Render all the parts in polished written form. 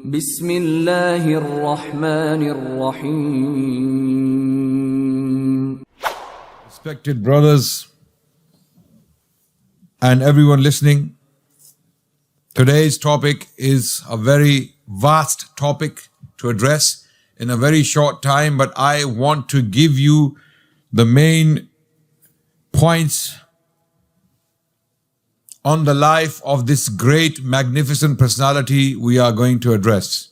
بسم الله الرحمن الرحيم. Respected brothers and everyone listening, today's topic is a very vast topic to address in a very short time, but I want to give you the main points on the life of this great, magnificent personality we are going to address.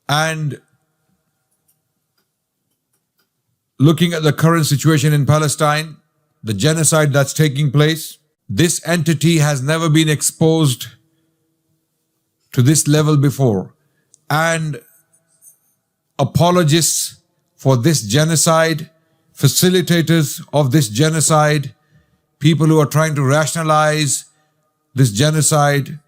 And looking at the current situation in Palestine, the genocide that's taking place, this entity has never been exposed to this level before. And apologists for this genocide, facilitators of this genocide, people who are trying to rationalize this genocide,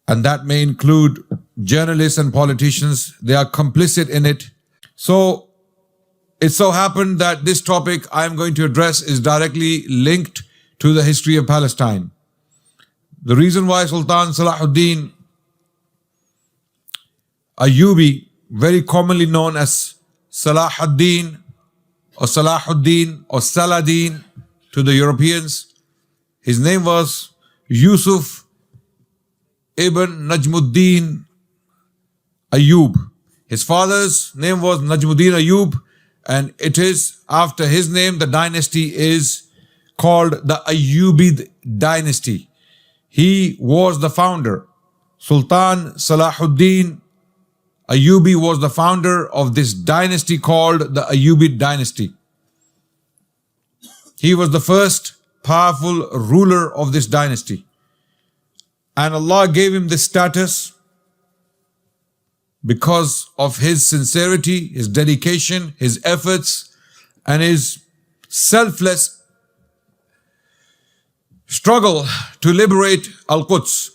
and that may include journalists and politicians, they are complicit in it. So it so happened that this topic I am going to address is directly linked to the history of Palestine. The reason why Sultan Salahudin Ejubi, very commonly known as Salahudin or Saladin to the Europeans, his name was Yusuf ibn Najmuddin Ayyub. His father's name was Najmuddin Ayyub, and it is after his name the dynasty is called the Ayyubid dynasty. He was the founder. Sultan Salahuddin Ayyubi was the founder of this dynasty called the Ayyubid dynasty. He was the first powerful ruler of this dynasty. And Allah gave him this status because of his sincerity, his dedication, his efforts, and his selfless struggle to liberate Al-Quds,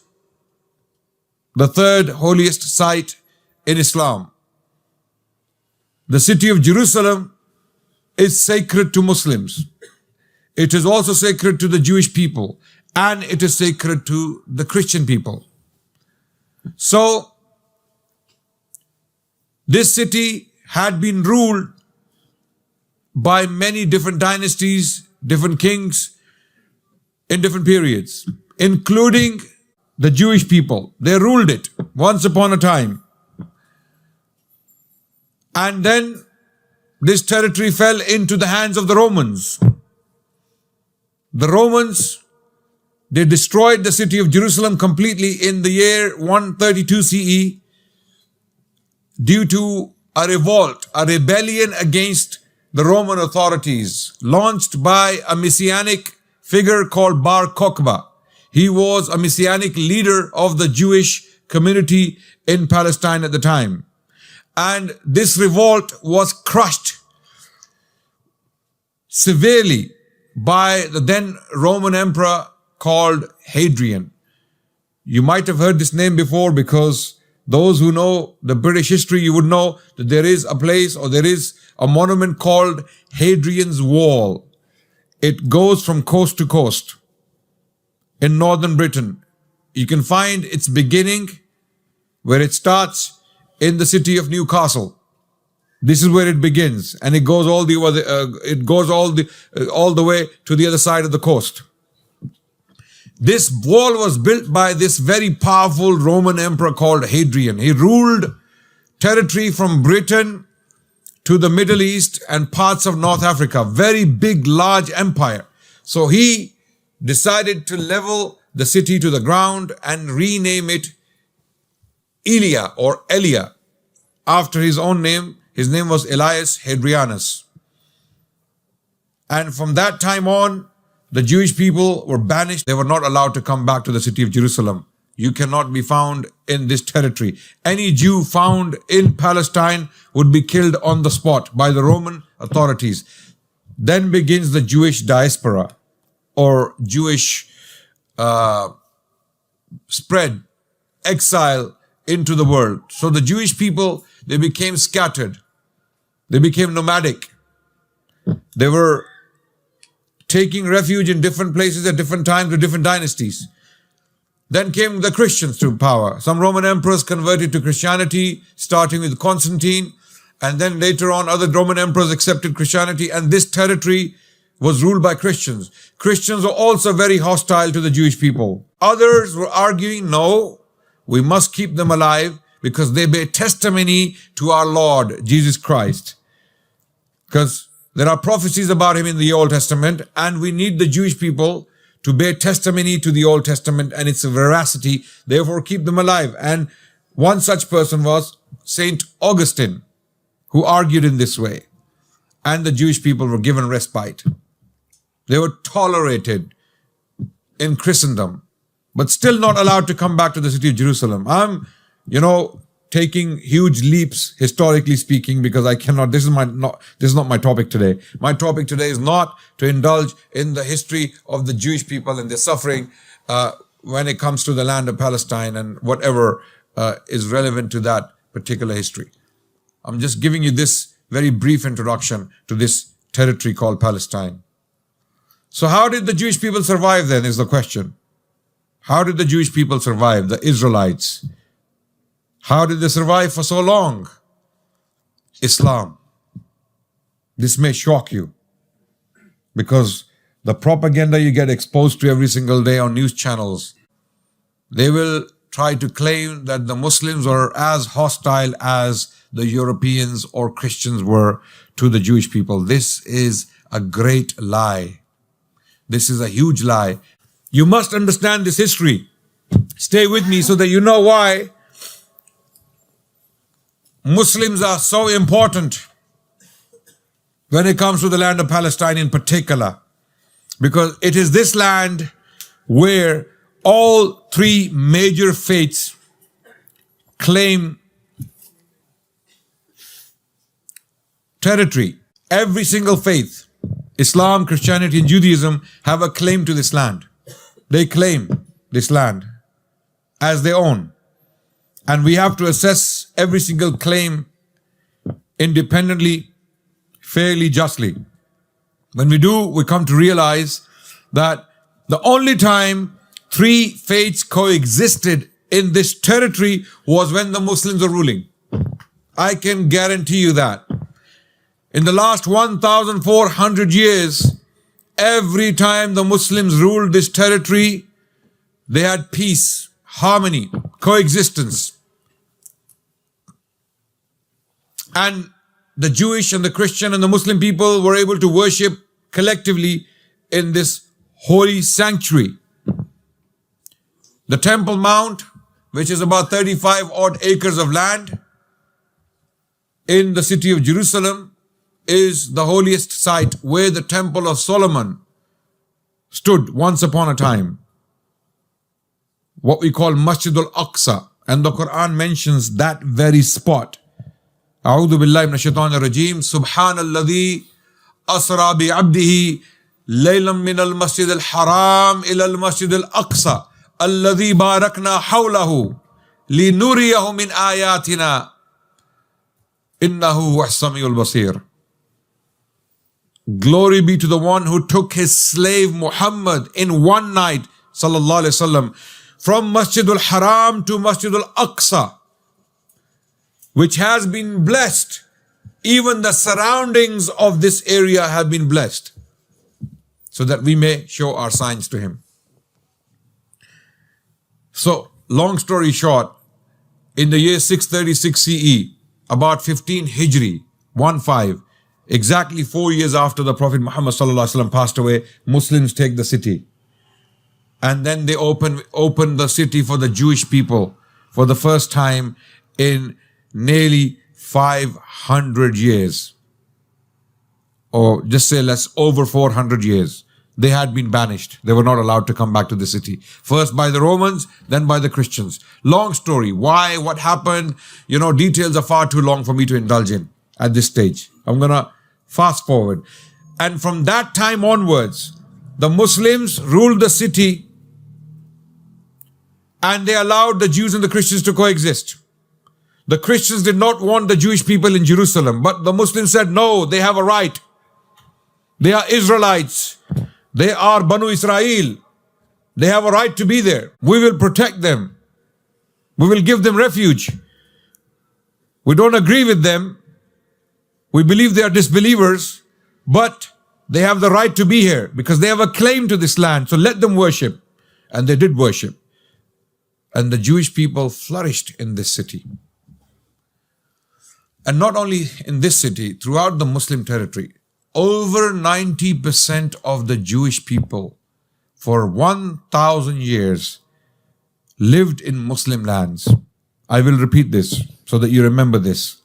the third holiest site in Islam. The city of Jerusalem is sacred to Muslims. It is also sacred to the Jewish people, and it is sacred to the Christian people. So, this city had been ruled by many different dynasties, different kings in different periods, including the Jewish people. They ruled it once upon a time. And then this territory fell into the hands of the Romans. The Romans, they destroyed the city of Jerusalem completely in the year 132 CE due to a revolt, a rebellion against the Roman authorities launched by a messianic figure called Bar Kokhba. He was a messianic leader of the Jewish community in Palestine at the time. And this revolt was crushed severely by the then Roman emperor called Hadrian. You might have heard this name before, because those who know the British history, you would know that there is a place, or there is a monument called Hadrian's Wall. It goes from coast to coast in northern Britain. You can find its beginning where it starts in the city of Newcastle. This is where it begins, and it goes all the way to the other side of the coast. This wall was built by this very powerful Roman emperor called Hadrian. He ruled territory from Britain to the Middle East and parts of North Africa. Very big, large empire. So he decided to level the city to the ground and rename it Ilia or Elia after his own name. His name was Elias Hadrianus. And from that time on, the Jewish people were banished. They were not allowed to come back to the city of Jerusalem. You cannot be found in this territory. Any Jew found in Palestine would be killed on the spot by the Roman authorities. Then begins the Jewish diaspora, or Jewish spread, exile into the world. So the Jewish people, they became scattered. They became nomadic. They were taking refuge in different places at different times with different dynasties. Then came the Christians to power. Some Roman emperors converted to Christianity, starting with Constantine. And then later on, other Roman emperors accepted Christianity. And this territory was ruled by Christians. Christians were also very hostile to the Jewish people. Others were arguing, no, we must keep them alive because they bear testimony to our Lord, Jesus Christ. Because there are prophecies about him in the Old Testament, and we need the Jewish people to bear testimony to the Old Testament and its veracity. Therefore, keep them alive. And one such person was Saint Augustine, who argued in this way. And the Jewish people were given respite. They were tolerated in Christendom, but still not allowed to come back to the city of Jerusalem. I'm, taking huge leaps, historically speaking, because I cannot, this is not my topic today. My topic today is not to indulge in the history of the Jewish people and their suffering when it comes to the land of Palestine and whatever is relevant to that particular history. I'm just giving you this very brief introduction to this territory called Palestine. So how did the Jewish people survive then is the question. How did the Jewish people survive, the Israelites? How did they survive for so long? Islam. This may shock you because the propaganda you get exposed to every single day on news channels, they will try to claim that the Muslims are as hostile as the Europeans or Christians were to the Jewish people. This is a great lie. This is a huge lie. You must understand this history. Stay with me so that you know why Muslims are so important when it comes to the land of Palestine in particular. Because it is this land where all three major faiths claim territory. Every single faith, Islam, Christianity, and Judaism, have a claim to this land. They claim this land as their own. And we have to assess every single claim independently, fairly, justly. When we do, we come to realize that the only time three faiths coexisted in this territory was when the Muslims were ruling. I can guarantee you that. In the last 1,400 years, every time the Muslims ruled this territory, they had peace, harmony, coexistence. And the Jewish and the Christian and the Muslim people were able to worship collectively in this holy sanctuary. The Temple Mount, which is about 35 odd acres of land in the city of Jerusalem, is the holiest site where the Temple of Solomon stood once upon a time. What we call Masjid al-Aqsa. And the Quran mentions that very spot. A'udhu billahi minash shaitanir rajeem. Subhanalladhi asra bi abdihi laylam min al-masjid al-haram ila al-masjid al-aqsa alladhi barakna hawlahu linuriyahu min ayatina innahu huwas samiul basir. Glory be to the one who took his slave Muhammad in one night, sallallahu alaihi wasallam, from Masjid al-Haram to Masjid al-Aqsa, which has been blessed. Even the surroundings of this area have been blessed, so that we may show our signs to him. So, long story short, in the year 636 CE, about 15 Hijri, 15, exactly 4 years after the Prophet Muhammad passed away, Muslims take the city. And then they open the city for the Jewish people for the first time in nearly 500 years. Or just say less, over 400 years. They had been banished. They were not allowed to come back to the city. First by the Romans, then by the Christians. Long story. Why? What happened? Details are far too long for me to indulge in at this stage. I'm going to fast forward. And from that time onwards, the Muslims ruled the city and they allowed the Jews and the Christians to coexist. The Christians did not want the Jewish people in Jerusalem, but the Muslims said, no, they have a right. They are Israelites. They are Banu Israel. They have a right to be there. We will protect them. We will give them refuge. We don't agree with them. We believe they are disbelievers, but they have the right to be here because they have a claim to this land. So let them worship. And they did worship. And the Jewish people flourished in this city. And not only in this city, throughout the Muslim territory, over 90% of the Jewish people for 1,000 years lived in Muslim lands. I will repeat this so that you remember this.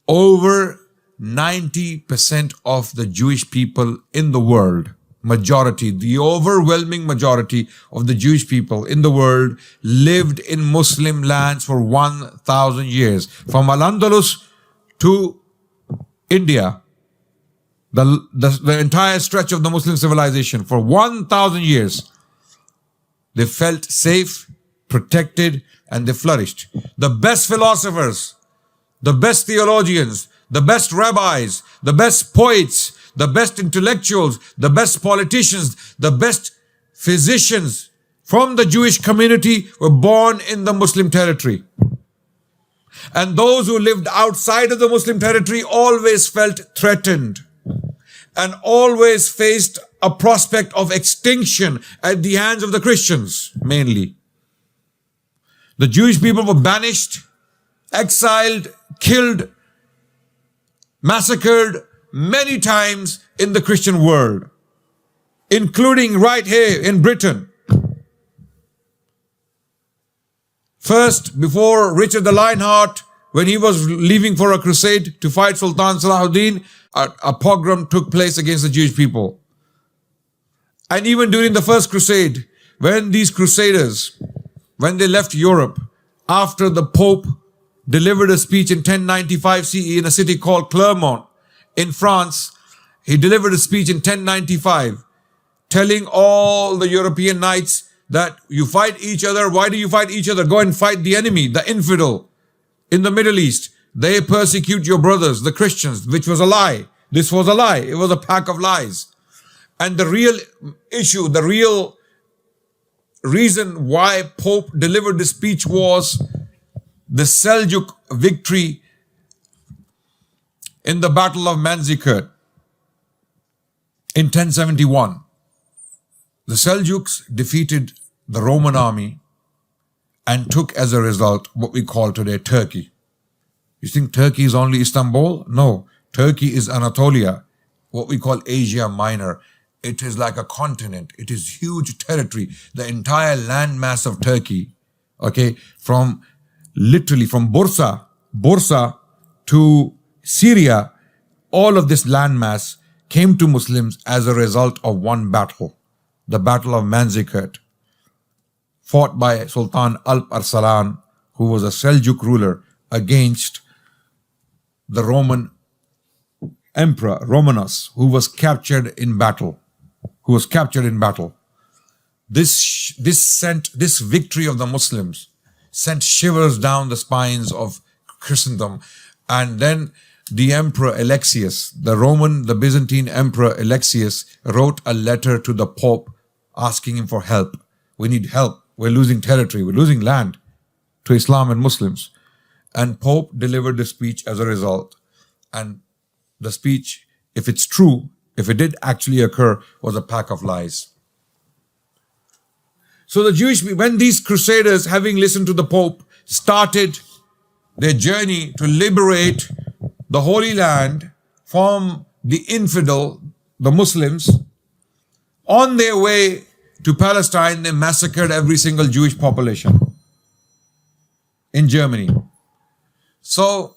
Over 90% of the Jewish people in the world, majority, the overwhelming majority of the Jewish people in the world lived in Muslim lands for 1,000 years. From Al-Andalus to India, the entire stretch of the Muslim civilization for 1,000 years, they felt safe, protected, and they flourished. The best philosophers, the best theologians, the best rabbis, the best poets, the best intellectuals, the best politicians, the best physicians from the Jewish community were born in the Muslim territory. And those who lived outside of the Muslim territory always felt threatened and always faced a prospect of extinction at the hands of the Christians, mainly. The Jewish people were banished, exiled, killed, massacred many times in the Christian world, including right here in Britain. First, before Richard the Lionheart, when he was leaving for a crusade to fight Sultan Salahudin, a pogrom took place against the Jewish people. And even during the first crusade, when these crusaders, when they left Europe, after the Pope delivered a speech in 1095 CE in a city called Clermont in France, he delivered a speech in 1095 telling all the European knights that you fight each other. Why do you fight each other? Go and fight the enemy, the infidel in the Middle East. They persecute your brothers, the Christians, which was a lie. This was a lie. It was a pack of lies. And the real issue, the real reason why Pope delivered this speech was the Seljuk victory in the Battle of Manzikert in 1071. The Seljuks defeated the Roman army and took as a result what we call today Turkey. You think Turkey is only Istanbul? No. Turkey is Anatolia, what we call Asia Minor. It is like a continent. It is huge territory. The entire landmass of Turkey, okay, literally from Bursa to Syria, all of this landmass came to Muslims as a result of one battle, the Battle of Manzikert, fought by Sultan Alp Arslan, who was a Seljuk ruler, against the Roman Emperor Romanus, who was captured in battle. This victory of the Muslims sent shivers down the spines of Christendom. And then the Emperor Alexius, the Byzantine Emperor Alexius, wrote a letter to the Pope asking him for help. We need help. We're losing territory. We're losing land to Islam and Muslims. And Pope delivered the speech as a result. And the speech, if it's true, if it did actually occur, was a pack of lies. So the Jewish, when these crusaders, having listened to the Pope, started their journey to liberate the Holy Land from the infidel, the Muslims, on their way to Palestine, they massacred every single Jewish population in Germany. So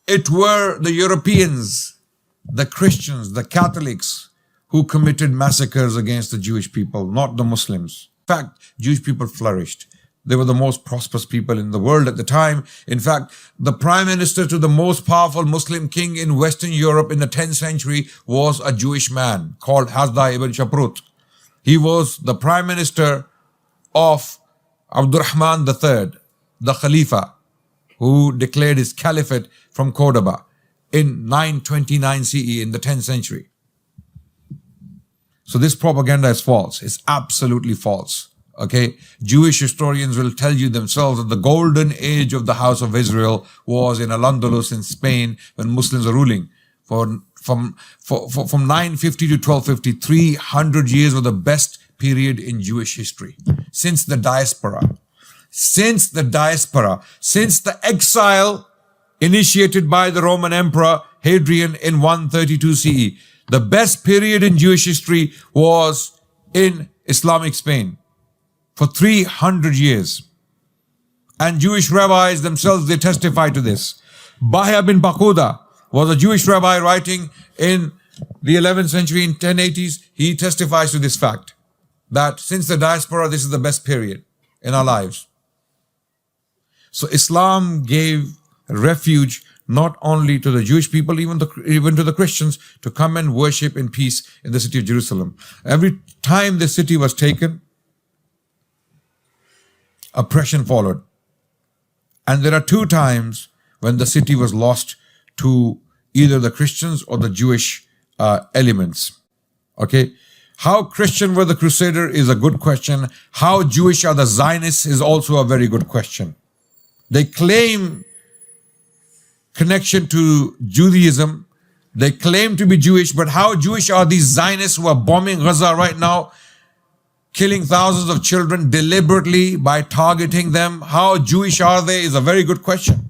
it were the Europeans, the Christians, the Catholics who committed massacres against the Jewish people, not the Muslims. In fact, Jewish people flourished. They were the most prosperous people in the world at the time. In fact, the prime minister to the most powerful Muslim king in Western Europe in the 10th century was a Jewish man called Hasda ibn Shaprut. He was the prime minister of Abdurrahman III, the Khalifa, who declared his caliphate from Cordoba in 929 CE in the 10th century. So this propaganda is false. It's absolutely false. Okay, Jewish historians will tell you themselves that the golden age of the house of Israel was in Al-Andalus in Spain when Muslims were ruling. From 950 to 1250, 300 years were the best period in Jewish history. Since the diaspora, since the exile initiated by the Roman Emperor Hadrian in 132 CE, the best period in Jewish history was in Islamic Spain. For 300 years. And Jewish rabbis themselves, they testify to this. Bahya bin Baquda was a Jewish rabbi writing in the 11th century in 1080s. He testifies to this fact, that since the diaspora, this is the best period in our lives. So Islam gave refuge not only to the Jewish people, even to the Christians, to come and worship in peace in the city of Jerusalem. Every time the city was taken, oppression followed. And there are two times when the city was lost to either the Christians or the Jewish elements. Okay. How Christian were the Crusader is a good question. How Jewish are the Zionists is also a very good question. They claim connection to Judaism. They claim to be Jewish, but how Jewish are these Zionists who are bombing Gaza right now, killing thousands of children deliberately by targeting them? How Jewish are they is a very good question.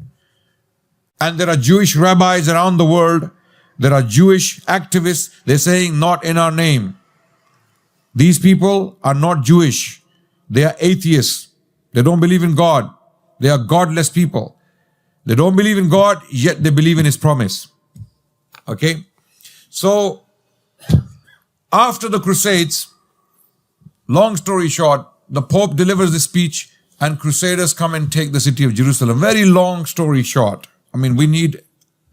And there are Jewish rabbis around the world. There are Jewish activists. They're saying, not in our name. These people are not Jewish. They are atheists. They don't believe in God. They are godless people. They don't believe in God, yet they believe in His promise. Okay? So, after the Crusades, long story short, the Pope delivers the speech and Crusaders come and take the city of Jerusalem. Very long story short. I mean, we need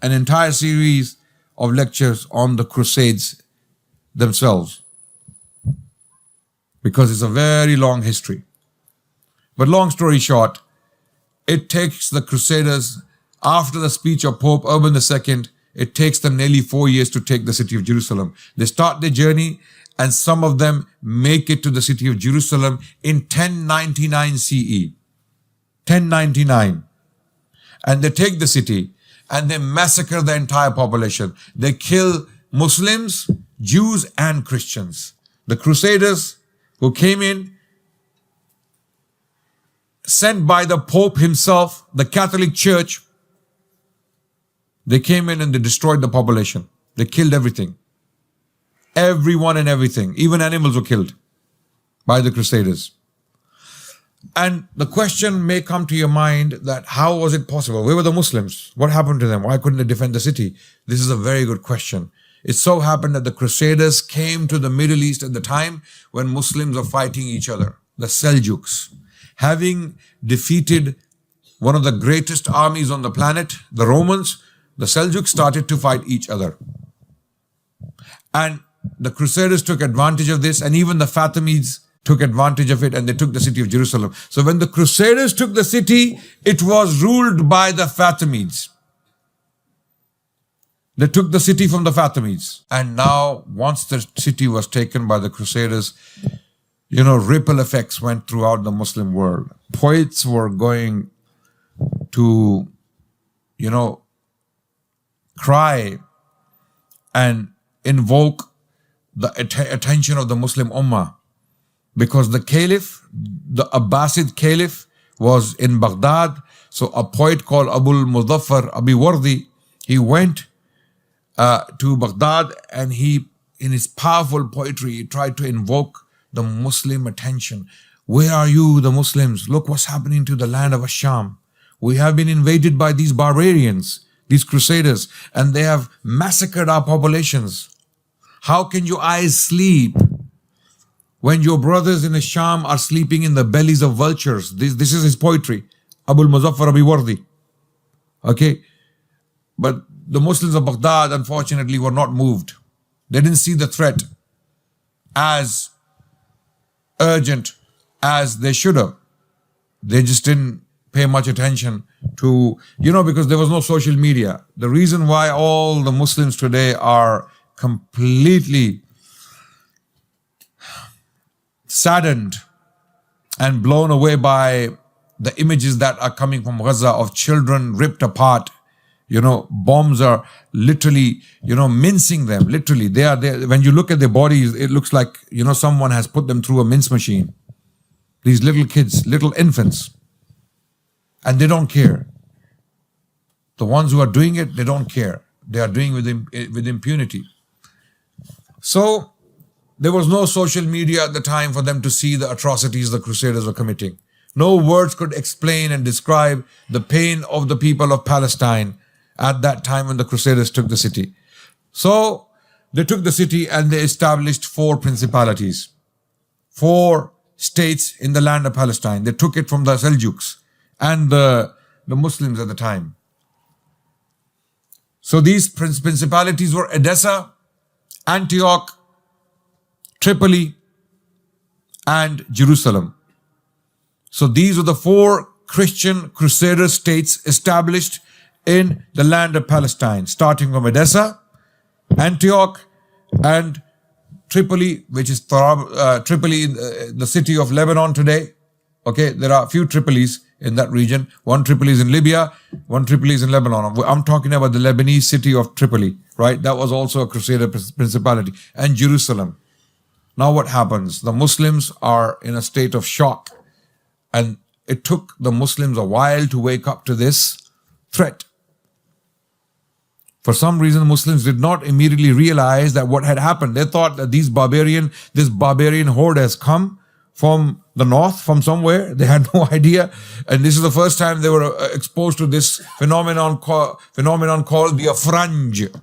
an entire series of lectures on the Crusades themselves, because it's a very long history. But long story short, it takes the Crusaders, after the speech of Pope Urban II, it takes them nearly 4 years to take the city of Jerusalem. They start their journey, and some of them make it to the city of Jerusalem in 1099 CE. 1099. And they take the city and they massacre the entire population. They kill Muslims, Jews and Christians. The Crusaders who came in, sent by the Pope himself, the Catholic Church, they came in and they destroyed the population. They killed everything. Everyone and everything. Even animals were killed by the Crusaders. And the question may come to your mind that how was it possible? Where were the Muslims? What happened to them? Why couldn't they defend the city? This is a very good question. It so happened that the Crusaders came to the Middle East at the time when Muslims were fighting each other. The Seljuks. Having defeated one of the greatest armies on the planet, the Romans, the Seljuks started to fight each other. And the Crusaders took advantage of this, and even the Fatimids took advantage of it, and they took the city of Jerusalem. So when the Crusaders took the city, it was ruled by the Fatimids. They took the city from the Fatimids. And now, once the city was taken by the Crusaders, ripple effects went throughout the Muslim world. Poets were going to, cry and invoke the attention of the Muslim Ummah. Because the Caliph, the Abbasid Caliph, was in Baghdad. So a poet called Abul Muzaffar Abiwardi, he went to Baghdad, and he, in his powerful poetry, he tried to invoke the Muslim attention. Where are you, the Muslims? Look what's happening to the land of Asham. We have been invaded by these barbarians, these Crusaders, and they have massacred our populations. How can your eyes sleep when your brothers in Asham are sleeping in the bellies of vultures? This is his poetry, Abul Muzaffar Abiwardi. Okay? But the Muslims of Baghdad, unfortunately, were not moved. They didn't see the threat as urgent as they should have. They just didn't pay much attention to, because there was no social media. The reason why all the Muslims today are completely saddened and blown away by the images that are coming from Gaza of children ripped apart. Bombs are literally, mincing them. Literally, they are there. When you look at their bodies, it looks like, someone has put them through a mince machine. These little kids, little infants. And they don't care. The ones who are doing it, they don't care. They are doing it with impunity. So, there was no social media at the time for them to see the atrocities the Crusaders were committing. No words could explain and describe the pain of the people of Palestine at that time when the Crusaders took the city. So, they took the city and they established 4 principalities, 4 states in the land of Palestine. They took it from the Seljuks and the Muslims at the time. So these principalities were Edessa, Antioch, Tripoli, and Jerusalem. So these were the 4 Christian Crusader states established in the land of Palestine, starting from Edessa, Antioch, and Tripoli, which is Tripoli, the city of Lebanon today. Okay, there are a few Tripolis in that region. One Tripoli is in Libya, one Tripoli is in Lebanon. I'm talking about the Lebanese city of Tripoli, right? That was also a Crusader principality. And Jerusalem. Now what happens? The Muslims are in a state of shock. And it took the Muslims a while to wake up to this threat. For some reason, Muslims did not immediately realize that what had happened. They thought that this barbarian horde has come from the north, from somewhere. They had no idea. And this is the first time they were exposed to this phenomenon called the Afranj.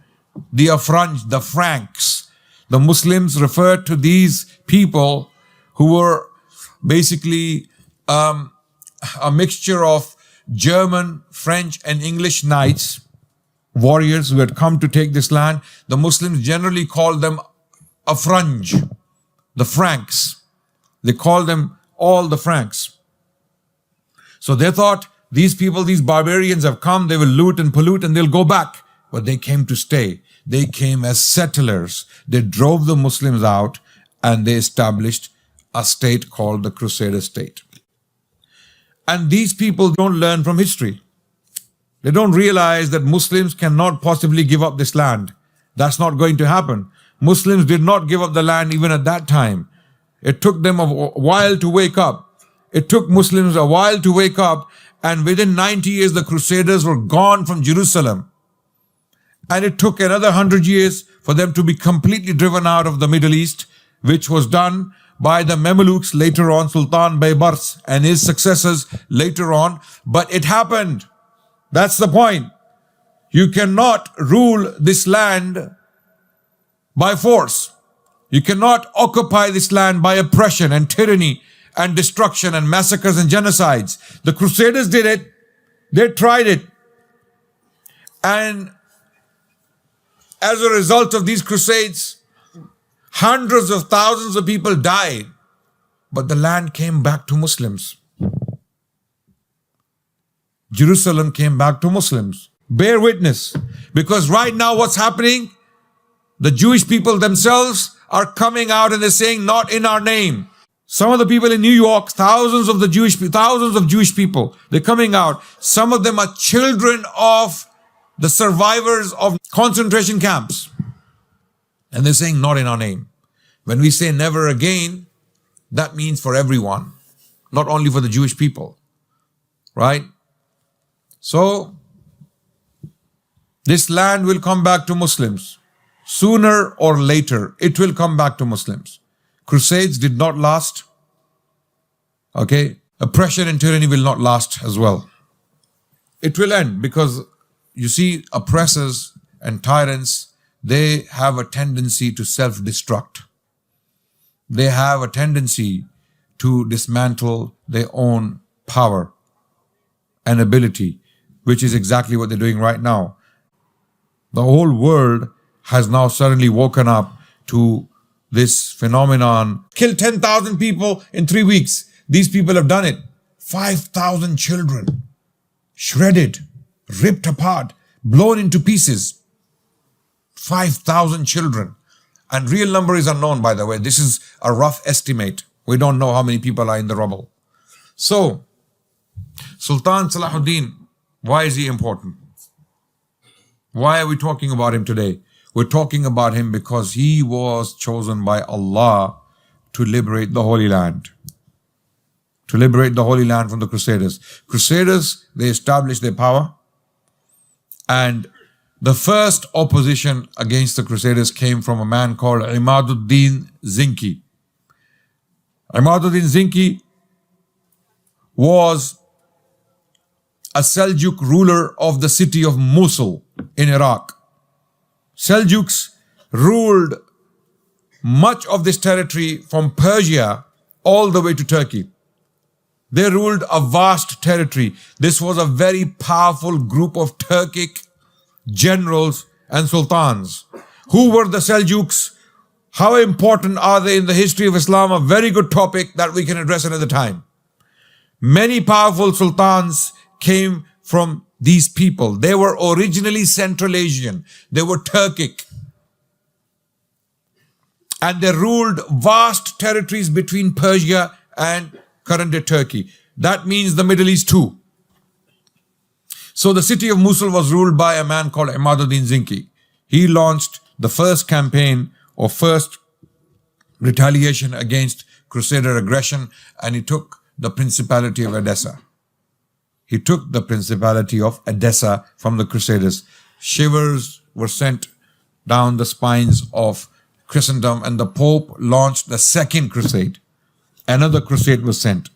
The Afranj, the Franks. The Muslims referred to these people who were basically a mixture of German, French, and English knights, warriors who had come to take this land. The Muslims generally called them Afranj, the Franks. They called them all the Franks. So they thought, these people, these barbarians have come, they will loot and pollute and they'll go back. But they came to stay. They came as settlers. They drove the Muslims out and they established a state called the Crusader state. And these people don't learn from history. They don't realize that Muslims cannot possibly give up this land. That's not going to happen. Muslims did not give up the land even at that time. It took them a while to wake up. It took Muslims a while to wake up, and within 90 years the Crusaders were gone from Jerusalem. And it took another 100 years for them to be completely driven out of the Middle East, which was done by the Mamelukes later on, Sultan Baybars and his successors later on. But it happened. That's the point. You cannot rule this land by force. You cannot occupy this land by oppression and tyranny and destruction and massacres and genocides. The Crusaders did it. They tried it. And as a result of these crusades, hundreds of thousands of people died. But the land came back to Muslims. Jerusalem came back to Muslims. Bear witness. Because right now what's happening? The Jewish people themselves are coming out and they're saying, not in our name. Some of the people in New York, thousands of Jewish people, they're coming out. Some of them are children of the survivors of concentration camps. And they're saying, not in our name. When we say never again, that means for everyone, not only for the Jewish people. Right? So, this land will come back to Muslims. Sooner or later, it will come back to Muslims. Crusades did not last. Okay? Oppression and tyranny will not last as well. It will end because, you see, oppressors and tyrants, they have a tendency to self-destruct. They have a tendency to dismantle their own power and ability, which is exactly what they're doing right now. The whole world has now suddenly woken up to this phenomenon. Kill 10,000 people in 3 weeks. These people have done it. 5,000 children shredded, ripped apart, blown into pieces. 5,000 children. And real number is unknown, by the way. This is a rough estimate. We don't know how many people are in the rubble. So, Sultan Salahudin, why is he important? Why are we talking about him today? We're talking about him because he was chosen by Allah to liberate the Holy Land. To liberate the Holy Land from the Crusaders. Crusaders, they established their power. And the first opposition against the Crusaders came from a man called Imaduddin Zinki. Imaduddin Zinki was a Seljuk ruler of the city of Mosul in Iraq. Seljuks ruled much of this territory from Persia all the way to Turkey. They ruled a vast territory. This was a very powerful group of Turkic generals and sultans. Who were the Seljuks? How important are they in the history of Islam? A very good topic that we can address another time. Many powerful sultans came from these people. They were originally Central Asian. They were Turkic. And they ruled vast territories between Persia and current-day Turkey. That means the Middle East too. So the city of Mosul was ruled by a man called Imaduddin Zinki. He launched the first campaign or first retaliation against Crusader aggression, and he took the Principality of Edessa. He took the Principality of Edessa from the Crusaders. Shivers were sent down the spines of Christendom, and the Pope launched the Second Crusade. Another crusade was sent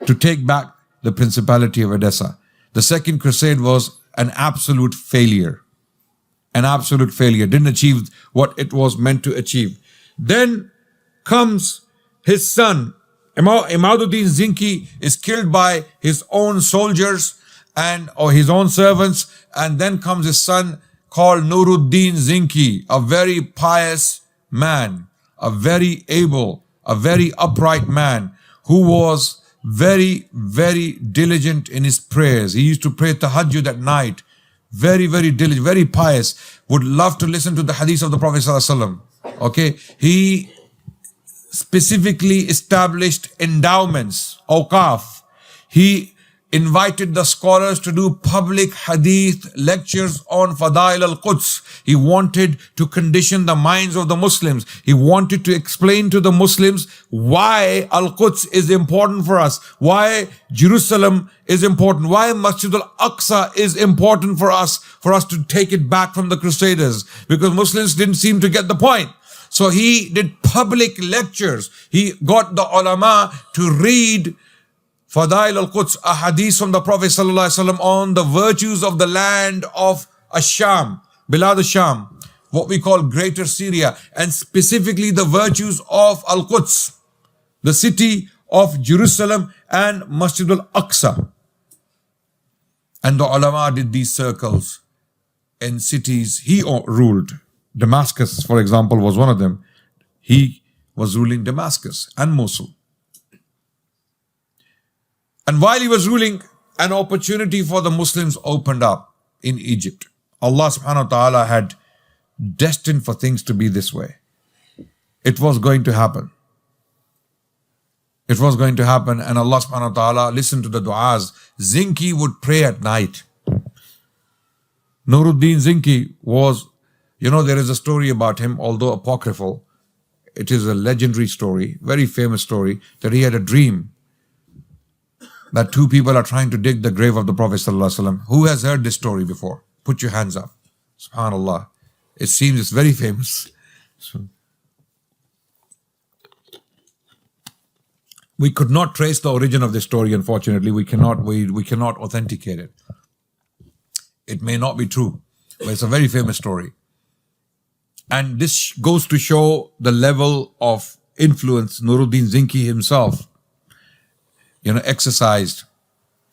to take back the Principality of Edessa. The Second Crusade was an absolute failure. An absolute failure. Didn't achieve what it was meant to achieve. Then comes his son. Imaduddin Zinki is killed by his own soldiers or his own servants. And then comes his son called Nuruddin Zinki, a very pious man, a very able, a very upright man who was very, very diligent in his prayers. He used to pray tahajjud at night. Very, very diligent, very pious. Would love to listen to the hadith of the Prophet ﷺ. Okay. He specifically established endowments, awqaf. He invited the scholars to do public hadith lectures on Fadail al-Quds. He wanted to condition the minds of the Muslims. He wanted to explain to the Muslims why Al-Quds is important for us, why Jerusalem is important, why Masjid al-Aqsa is important for us to take it back from the Crusaders, because Muslims didn't seem to get the point. So he did public lectures. He got the ulama to read Fadail al-Quds, a hadith from the Prophet ﷺ on the virtues of the land of Ash-Sham, Bilad al-Sham, what we call Greater Syria, and specifically the virtues of Al-Quds, the city of Jerusalem and Masjid al-Aqsa. And the ulama did these circles in cities he ruled. Damascus, for example, was one of them. He was ruling Damascus and Mosul. And while he was ruling, an opportunity for the Muslims opened up in Egypt. Allah subhanahu wa ta'ala had destined for things to be this way. It was going to happen. It was going to happen, and Allah subhanahu wa ta'ala listened to the du'as. Zinki would pray at night. Nuruddin Zinki was, there is a story about him, although apocryphal. It is a legendary story, very famous story, that he had a dream that two people are trying to dig the grave of the Prophet ﷺ. Who has heard this story before? Put your hands up. SubhanAllah. It seems it's very famous. We could not trace the origin of this story, unfortunately. We cannot authenticate it. It may not be true, but it's a very famous story. And this goes to show the level of influence Nuruddin Zinki himself exercised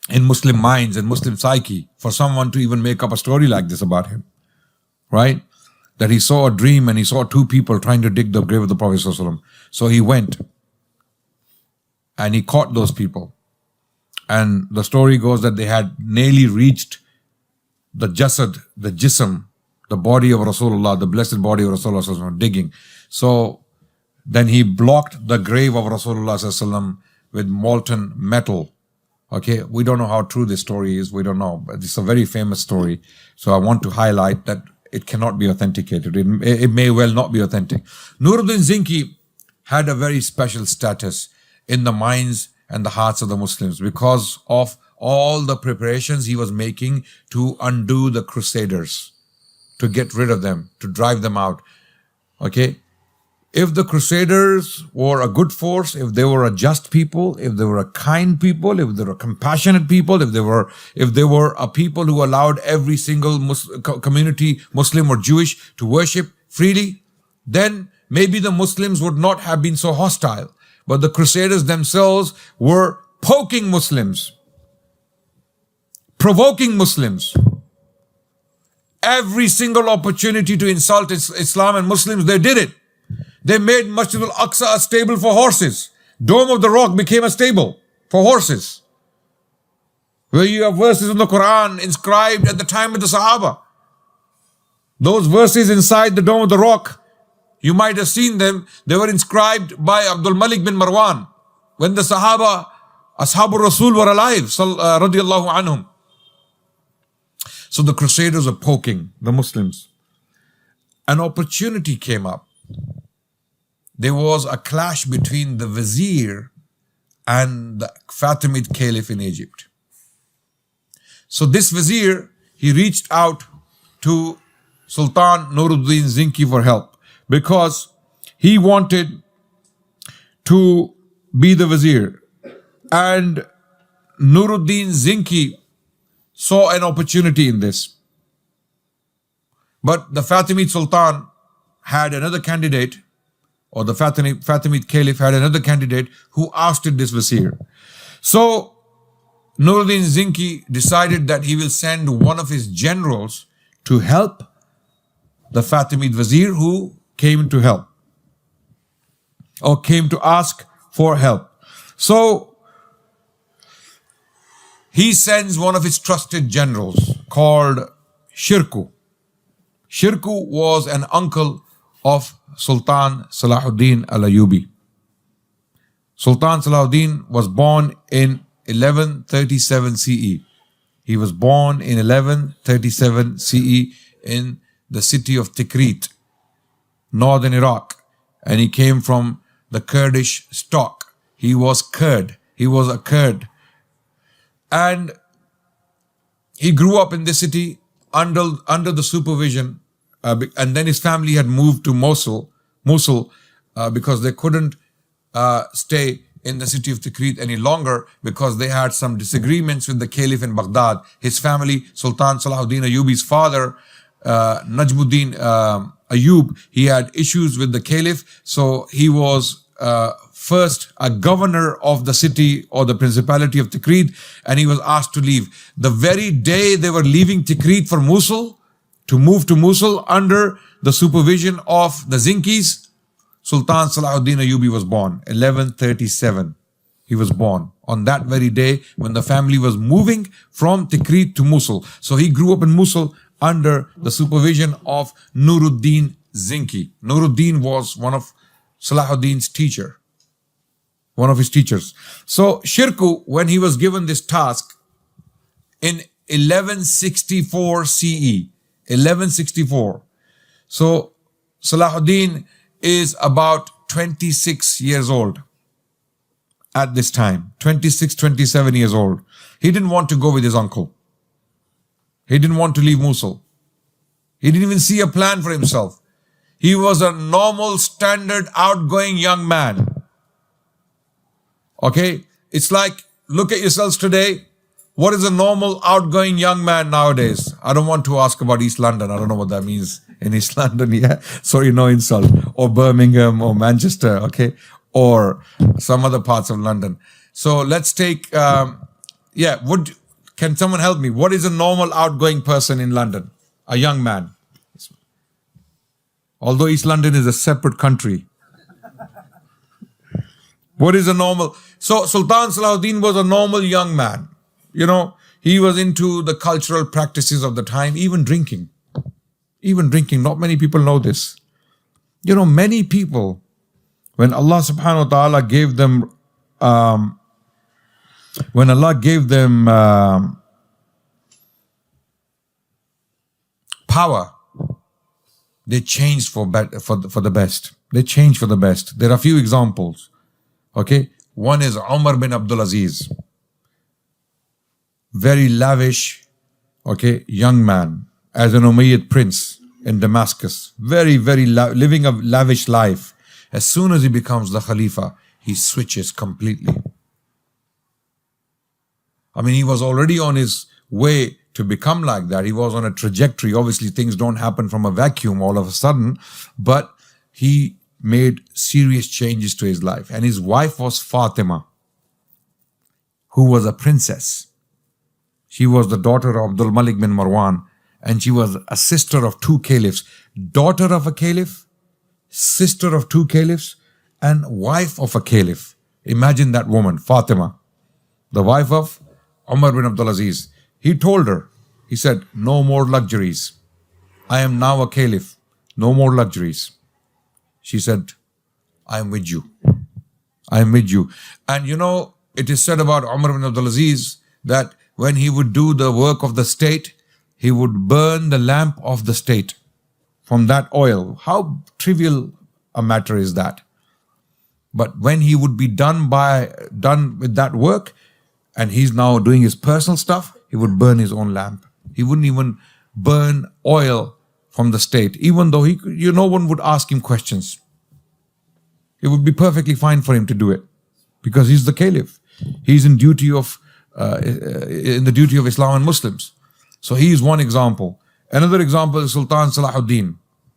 in Muslim minds and Muslim psyche for someone to even make up a story like this about him, right? That he saw a dream and he saw two people trying to dig the grave of the Prophet ﷺ. So he went and he caught those people. And the story goes that they had nearly reached the jasad, the jism, the body of Rasulullah, the blessed body of Rasulullah ﷺ, digging. So Then he blocked the grave of Rasulullah sallallahu alaihi wasallam with molten metal. Okay, we don't know how true this story is. We don't know, but it's a very famous story. So I want to highlight that it cannot be authenticated. It may well not be authentic. Nuruddin Zinki had a very special status in the minds and the hearts of the Muslims because of all the preparations he was making to undo the Crusaders, to get rid of them, to drive them out. Okay? If the Crusaders were a good force, if they were a just people, if they were a kind people, if they were compassionate people, if they were a people who allowed every single community, Muslim or Jewish, to worship freely, then maybe the Muslims would not have been so hostile. But the Crusaders themselves were poking Muslims, provoking Muslims. Every single opportunity to insult Islam and Muslims, they did it. They made Masjid al-Aqsa a stable for horses. Dome of the Rock became a stable for horses. Where you have verses in the Quran inscribed at the time of the Sahaba. Those verses inside the Dome of the Rock, you might have seen them. They were inscribed by Abdul Malik bin Marwan when the Sahaba, Ashabul Rasul, were alive, radiallahu anhum. So the Crusaders are poking the Muslims. An opportunity came up. There was a clash between the Vizier and the Fatimid Caliph in Egypt. So this Vizier, he reached out to Sultan Nuruddin Zinki for help because he wanted to be the Vizier. And Nuruddin Zinki saw an opportunity in this. But the Fatimid Sultan had another candidate, or the Fatimid Caliph had another candidate who ousted this Vizier. So Nuruddin Zinki decided that he will send one of his generals to help the Fatimid Vizier who came to help, or came to ask for help. So he sends one of his trusted generals called Shirku. Shirku was an uncle of Sultan Salahudin al-Ayyubi. Sultan Salahudin was born in 1137 CE. He was born in 1137 CE in the city of Tikrit, northern Iraq. And he came from the Kurdish stock. He was Kurd. He was a Kurd. And he grew up in this city under the supervision, and then his family had moved to Mosul because they couldn't stay in the city of Tikrit any longer because they had some disagreements with the Caliph in Baghdad. His family, Sultan Salahuddin Ayyubi's father, Najmuddin Ayyub, he had issues with the Caliph, so he was first a governor of the city or the principality of Tikrit, and he was asked to leave. The very day they were leaving Tikrit for Mosul, to move to Mosul under the supervision of the Zinkis, Sultan Salahuddin Ayyubi was born, 1137. He was born on that very day when the family was moving from Tikrit to Mosul. So he grew up in Mosul under the supervision of Nuruddin Zinki. Nuruddin was one of Salahuddin's teacher, one of his teachers. So Shirku, when he was given this task in 1164 CE, 1164. So Salahuddin is about 26 years old at this time, 26, 27 years old. He didn't want to go with his uncle. He didn't want to leave Mosul. He didn't even see a plan for himself. He was a normal, standard, outgoing young man. Okay? It's like, look at yourselves today. What is a normal, outgoing young man nowadays? I don't want to ask about East London. I don't know what that means in East London. Yeah, sorry, no insult. Or Birmingham or Manchester, okay? Or some other parts of London. So let's take, can someone help me? What is a normal, outgoing person in London? A young man. Although East London is a separate country. What is a normal? So Sultan Salahuddin was a normal young man. You know, he was into the cultural practices of the time, even drinking. Even drinking. Not many people know this. You know, many people, when Allah subhanahu wa ta'ala gave them when Allah gave them power, they changed for the best. They changed for the best. There are a few examples. Okay, one is Umar bin Abdul Aziz, very lavish, okay, young man, as an Umayyad prince in Damascus, very living a lavish life. As soon as he becomes the Khalifa, he switches completely. I mean, he was already on his way to become like that. He was on a trajectory. Obviously, things don't happen from a vacuum all of a sudden, but he made serious changes to his life. And his wife was Fatima, who was a princess. She was the daughter of Abdul Malik bin Marwan, and she was a sister of two caliphs. Daughter of a caliph, sister of two caliphs, and wife of a caliph. Imagine that woman, Fatima, the wife of Umar bin Abdul Aziz. He told her, he said, no more luxuries. I am now a caliph. No more luxuries. She said, I am with you. I am with you. And you know, it is said about Umar bin Abdul Aziz that when he would do the work of the state, he would burn the lamp of the state from that oil. How trivial a matter is that? But when he would be done with that work, and he's now doing his personal stuff, he would burn his own lamp. He wouldn't even burn oil from the state, even though no one would ask him questions. It would be perfectly fine for him to do it, because he's the caliph. He's in the duty of Islam and Muslims. So he is one example. Another example is Sultan Salahudin.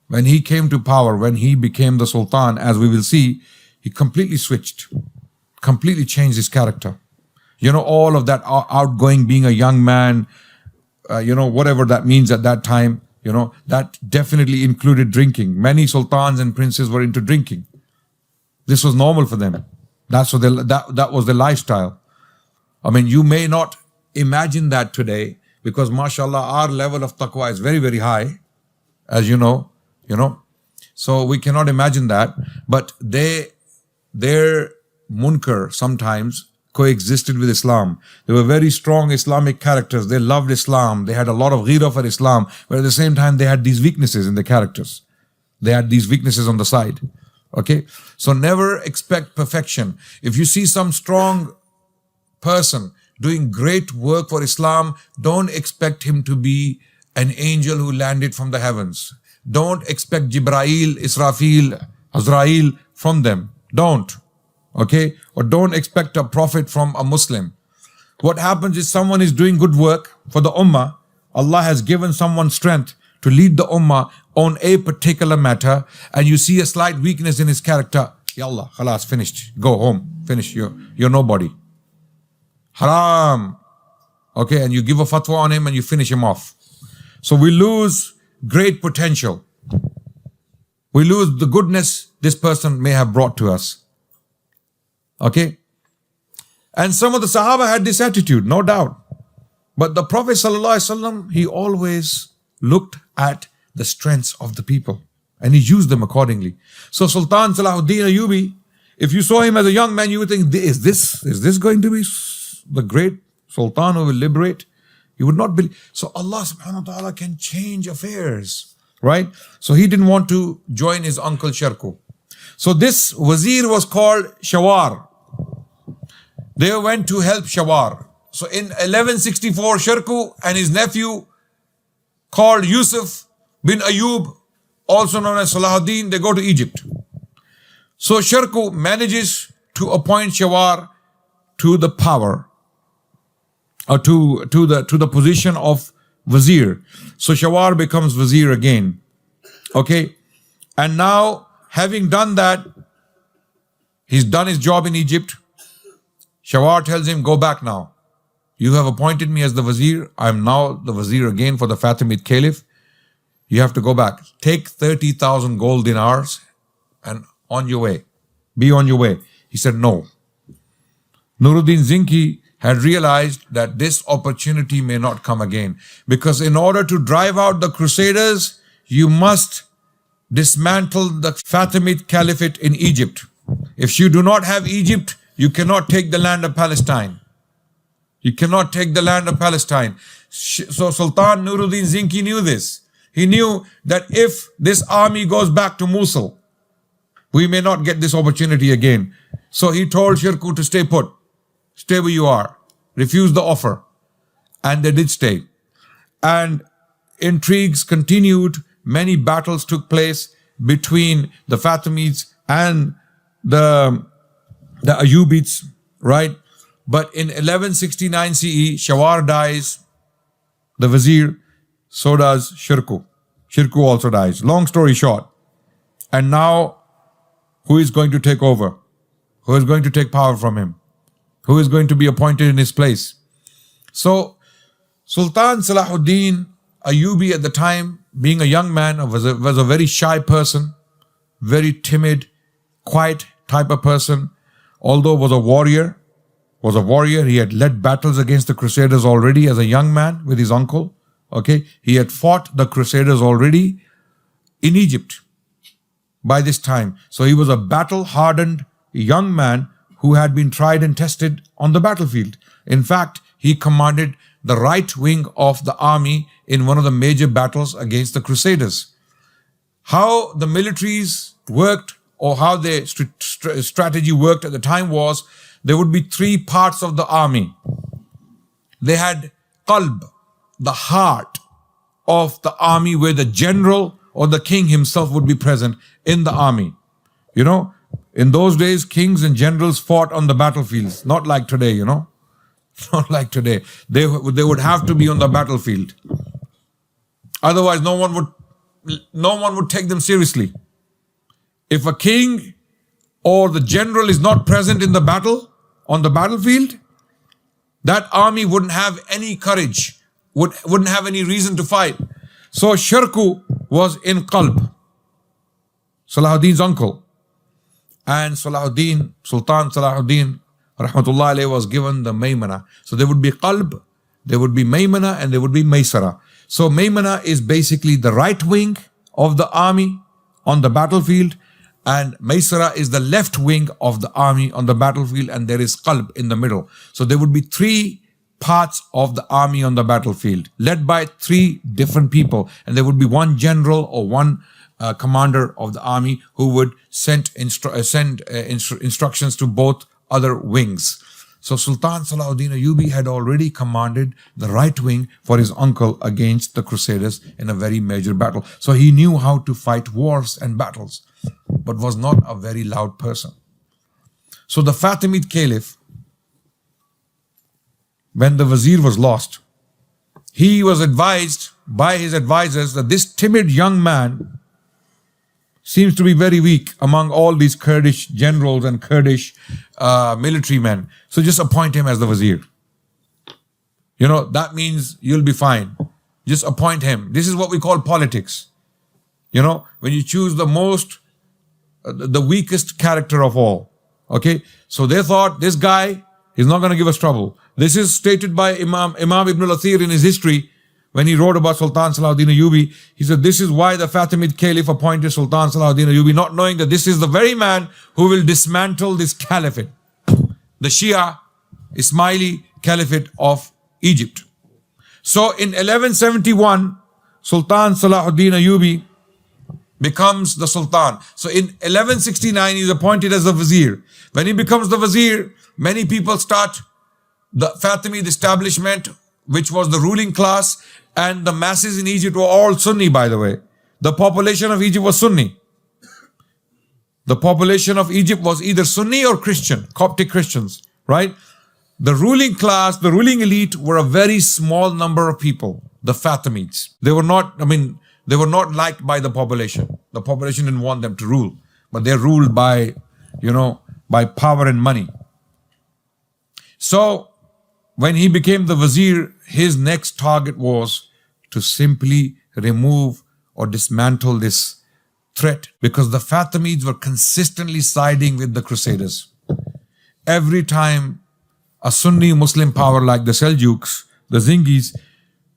When he came to power, when he became the Sultan, as we will see, he completely switched, completely changed his character. You know, all of that outgoing, being a young man, whatever that means at that time, that definitely included drinking. Many sultans and princes were into drinking. This was normal for them. That was their lifestyle. I mean, you may not imagine that today, because mashallah, our level of taqwa is very, very high, as you know. So we cannot imagine that. But their munkar sometimes coexisted with Islam. They were very strong Islamic characters. They loved Islam. They had a lot of ghira for Islam, but at the same time they had these weaknesses in their characters. They had these weaknesses on the side. Okay? So never expect perfection. If you see some strong person doing great work for Islam, don't expect him to be an angel who landed from the heavens. Don't expect Jibrail, Israfil, Azrael from them. Don't. Okay? Or don't expect a prophet from a Muslim. What happens is someone is doing good work for the ummah. Allah has given someone strength to lead the ummah on a particular matter, and you see a slight weakness in his character. Yallah, khalas, finished. Go home. Finish. You're nobody. Haram. Okay, and you give a fatwa on him and you finish him off. So we lose great potential. We lose the goodness this person may have brought to us. Okay? And some of the Sahaba had this attitude, no doubt. But the Prophet ﷺ, he always looked at the strengths of the people and he used them accordingly. So Sultan Salahudin Ejubi, if you saw him as a young man, you would think, is this going to be the great Sultan who will liberate? You would not believe. So Allah subhanahu wa ta'ala can change affairs, right? So he didn't want to join his uncle Sharku. So this wazir was called Shawar. They went to help Shawar. So in 1164, Sharku and his nephew called Yusuf bin Ayub, also known as Salahudin, they go to Egypt. So Sharku manages to appoint Shawar to the power, or to the position of wazir. So Shawar becomes wazir again. Okay? And now, having done that, he's done his job in Egypt. Shawar tells him, go back now. You have appointed me as the wazir. I am now the wazir again for the Fatimid Caliph. You have to go back. Take 30,000 gold dinars and on your way. Be on your way. He said, no. Nuruddin Zinki had realized that this opportunity may not come again. Because in order to drive out the Crusaders, you must dismantle the Fatimid Caliphate in Egypt. If you do not have Egypt, you cannot take the land of Palestine. You cannot take the land of Palestine. So Sultan Nuruddin Zinki knew this. He knew that if this army goes back to Mosul, we may not get this opportunity again. So he told Shirkuh to stay put. Stay where you are. Refuse the offer. And they did stay. And intrigues continued. Many battles took place between the Fatimids and the Ayyubids, right? But in 1169 CE, Shawar dies, the vizier, so does Shirkuh. Shirkuh also dies. Long story short. And now, who is going to take over? Who is going to take power from him? Who is going to be appointed in his place? So, Sultan Salahudin Ayyubi at the time, being a young man, was a very shy person, very timid, quiet type of person, although was a warrior. He had led battles against the Crusaders already as a young man with his uncle. Okay, he had fought the Crusaders already in Egypt by this time. So he was a battle-hardened young man who had been tried and tested on the battlefield. In fact, he commanded the right wing of the army in one of the major battles against the Crusaders. How the militaries worked, or how their strategy worked at the time, was there would be three parts of the army. They had qalb, the heart of the army, where the general or the king himself would be present in the army. You know, in those days, kings and generals fought on the battlefields, not like today, you know. Not like today. They would have to be on the battlefield. Otherwise, no one would take them seriously. If a king or the general is not present in the battle, on the battlefield, that army wouldn't have any courage, wouldn't have any reason to fight. So Shirkuh was in qalb, Salahuddin's uncle. And Sultan Salahuddin, rahmatullah alayhi, was given the maymana. So there would be qalb, there would be maymana, and there would be maysara. So maymana is basically the right wing of the army on the battlefield, and maysara is the left wing of the army on the battlefield, and there is qalb in the middle. So there would be three parts of the army on the battlefield, led by three different people, and there would be one general or one commander of the army who would send instructions to both other wings. So Sultan Salahuddin Ayyubi had already commanded the right wing for his uncle against the Crusaders in a very major battle. So he knew how to fight wars and battles, but was not a very loud person. So the Fatimid Caliph, when the vizier was lost, he was advised by his advisors that this timid young man seems to be very weak among all these Kurdish generals and Kurdish military men. So just appoint him as the vizier. You know, that means you'll be fine. Just appoint him. This is what we call politics. You know, when you choose the weakest character of all. Okay, so they thought this guy is not going to give us trouble. This is stated by Imam Ibn al-Athir in his history. When he wrote about Sultan Salahuddin Ayyubi, he said, this is why the Fatimid Caliph appointed Sultan Salahuddin Ayyubi, not knowing that this is the very man who will dismantle this caliphate, the Shia Ismaili Caliphate of Egypt. So in 1171, Sultan Salahuddin Ayyubi becomes the Sultan. So in 1169, he's appointed as the vizier. When he becomes the vizier, many people start the Fatimid establishment, which was the ruling class, and the masses in Egypt were all Sunni, by the way. The population of Egypt was Sunni. The population of Egypt was either Sunni or Christian, Coptic Christians, right? The ruling class, the ruling elite were a very small number of people, the Fatimids. They were not liked by the population. The population didn't want them to rule, but they're ruled by power and money. So, when he became the vizier, his next target was to simply remove or dismantle this threat, because the Fatimids were consistently siding with the Crusaders. Every time a Sunni Muslim power like the Seljuks, the Zingis,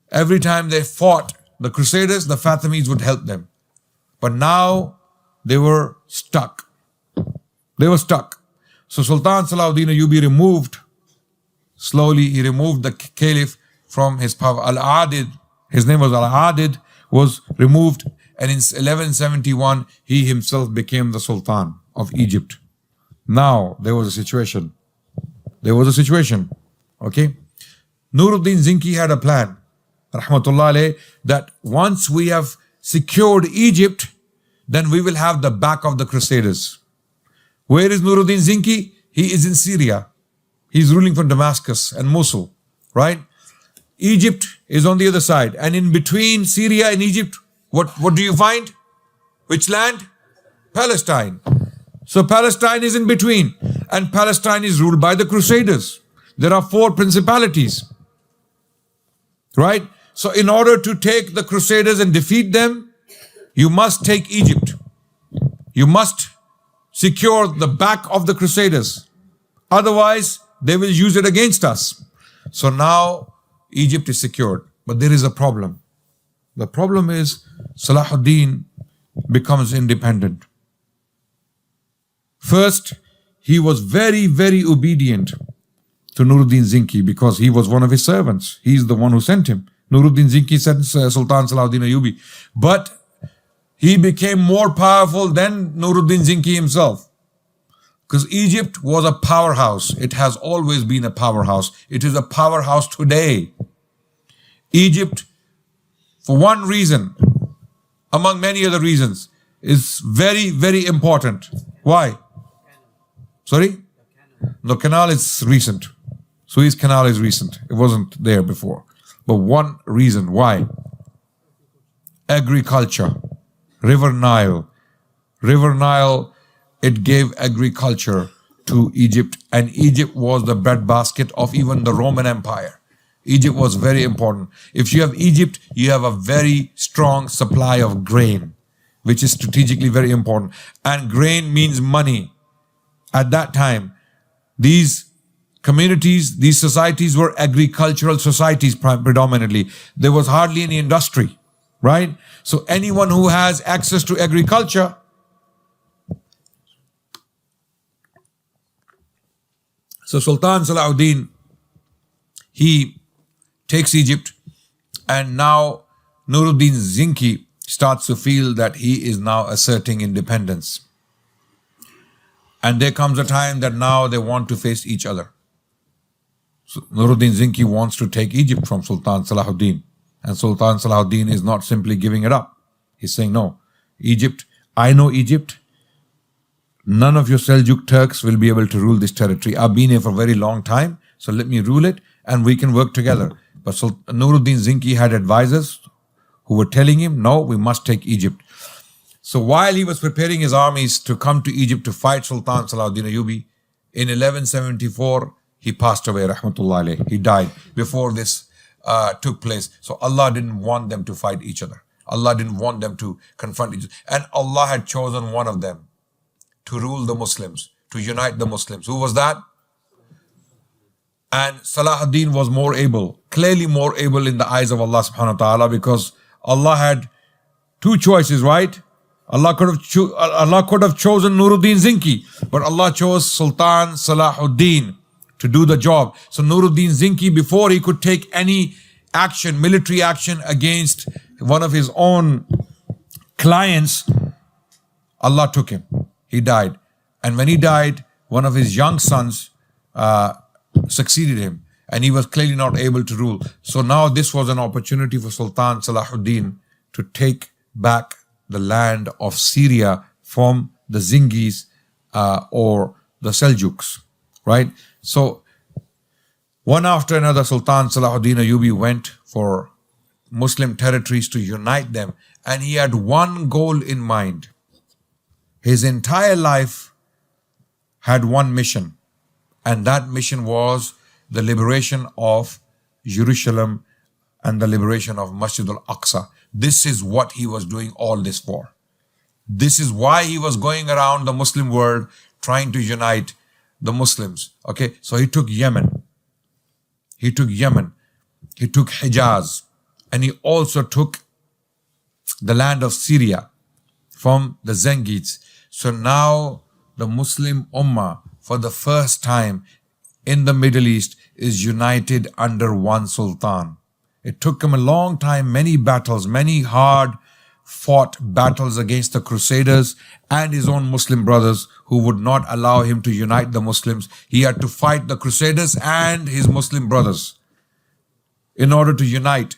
every time they fought the Crusaders, the Fatimids would help them. But now they were stuck. They were stuck. So Sultan Salahudin Ayyubi slowly he removed the caliph from his power. Al-Adid, his name was Al-Adid, was removed, and in 1171 he himself became the Sultan of Egypt. Now there was a situation. Okay? Nuruddin Zinki had a plan, rahmatullah alayh, that once we have secured Egypt, then we will have the back of the Crusaders. Where is Nuruddin Zinki? He is in Syria. He's ruling from Damascus and Mosul, right? Egypt is on the other side. And in between Syria and Egypt, what do you find? Which land? Palestine. So Palestine is in between. And Palestine is ruled by the Crusaders. There are 4 principalities. Right? So in order to take the Crusaders and defeat them, you must take Egypt. You must secure the back of the Crusaders. Otherwise, they will use it against us. So now Egypt is secured. But there is a problem. The problem is Salahuddin becomes independent. First, he was very, very obedient to Nuruddin Zinki because he was one of his servants. He's the one who sent him. Nuruddin Zinki sent Sultan Salahudin Ayyubi. But he became more powerful than Nuruddin Zinki himself. Because Egypt was a powerhouse. It has always been a powerhouse. It is a powerhouse today. Egypt, for one reason, among many other reasons, is very, very important. Why? Sorry? The canal is recent. Suez Canal is recent. It wasn't there before. But one reason why? Agriculture. River Nile. River Nile, it gave agriculture to Egypt, and Egypt was the breadbasket of even the Roman Empire. Egypt was very important. If you have Egypt, you have a very strong supply of grain, which is strategically very important. And grain means money. At that time, these communities, these societies were agricultural societies predominantly. There was hardly any industry, right? So anyone who has access to agriculture, so Sultan Salahuddin, he takes Egypt, and now Nuruddin Zinki starts to feel that he is now asserting independence. And there comes a time that now they want to face each other. So Nuruddin Zinki wants to take Egypt from Sultan Salahuddin. And Sultan Salahuddin is not simply giving it up. He's saying, no, Egypt, I know Egypt. None of your Seljuk Turks will be able to rule this territory. I've been here for a very long time, so let me rule it and we can work together. But Nuruddin Zinki had advisors who were telling him, no, we must take Egypt. So while he was preparing his armies to come to Egypt to fight Sultan Salahuddin Ayyubi, in 1174, he passed away, rahmatullah alayh. He died before this took place. So Allah didn't want them to fight each other. Allah didn't want them to confront each other. And Allah had chosen one of them to rule the Muslims, to unite the Muslims. Who was that? And Salahuddin was more able, clearly more able in the eyes of Allah subhanahu wa ta'ala, because Allah had 2 choices, right? Allah could have chosen Nuruddin Zinki, but Allah chose Sultan Salahuddin to do the job. So Nuruddin Zinki, before he could take any action, military action against one of his own clients, Allah took him. He died. And when he died, one of his young sons succeeded him, and he was clearly not able to rule. So now this was an opportunity for Sultan Salahuddin to take back the land of Syria from the Zingis or the Seljuks, right? So one after another, Sultan Salahuddin Ayyubi went for Muslim territories to unite them, and he had one goal in mind. His entire life had one mission, and that mission was the liberation of Jerusalem and the liberation of Masjid al-Aqsa. This is what he was doing all this for. This is why he was going around the Muslim world trying to unite the Muslims. Okay, so he took Yemen. He took Hijaz, and he also took the land of Syria from the Zengites. So now the Muslim Ummah for the first time in the Middle East is united under one Sultan. It took him a long time, many battles, many hard fought battles against the Crusaders and his own Muslim brothers who would not allow him to unite the Muslims. He had to fight the Crusaders and his Muslim brothers in order to unite.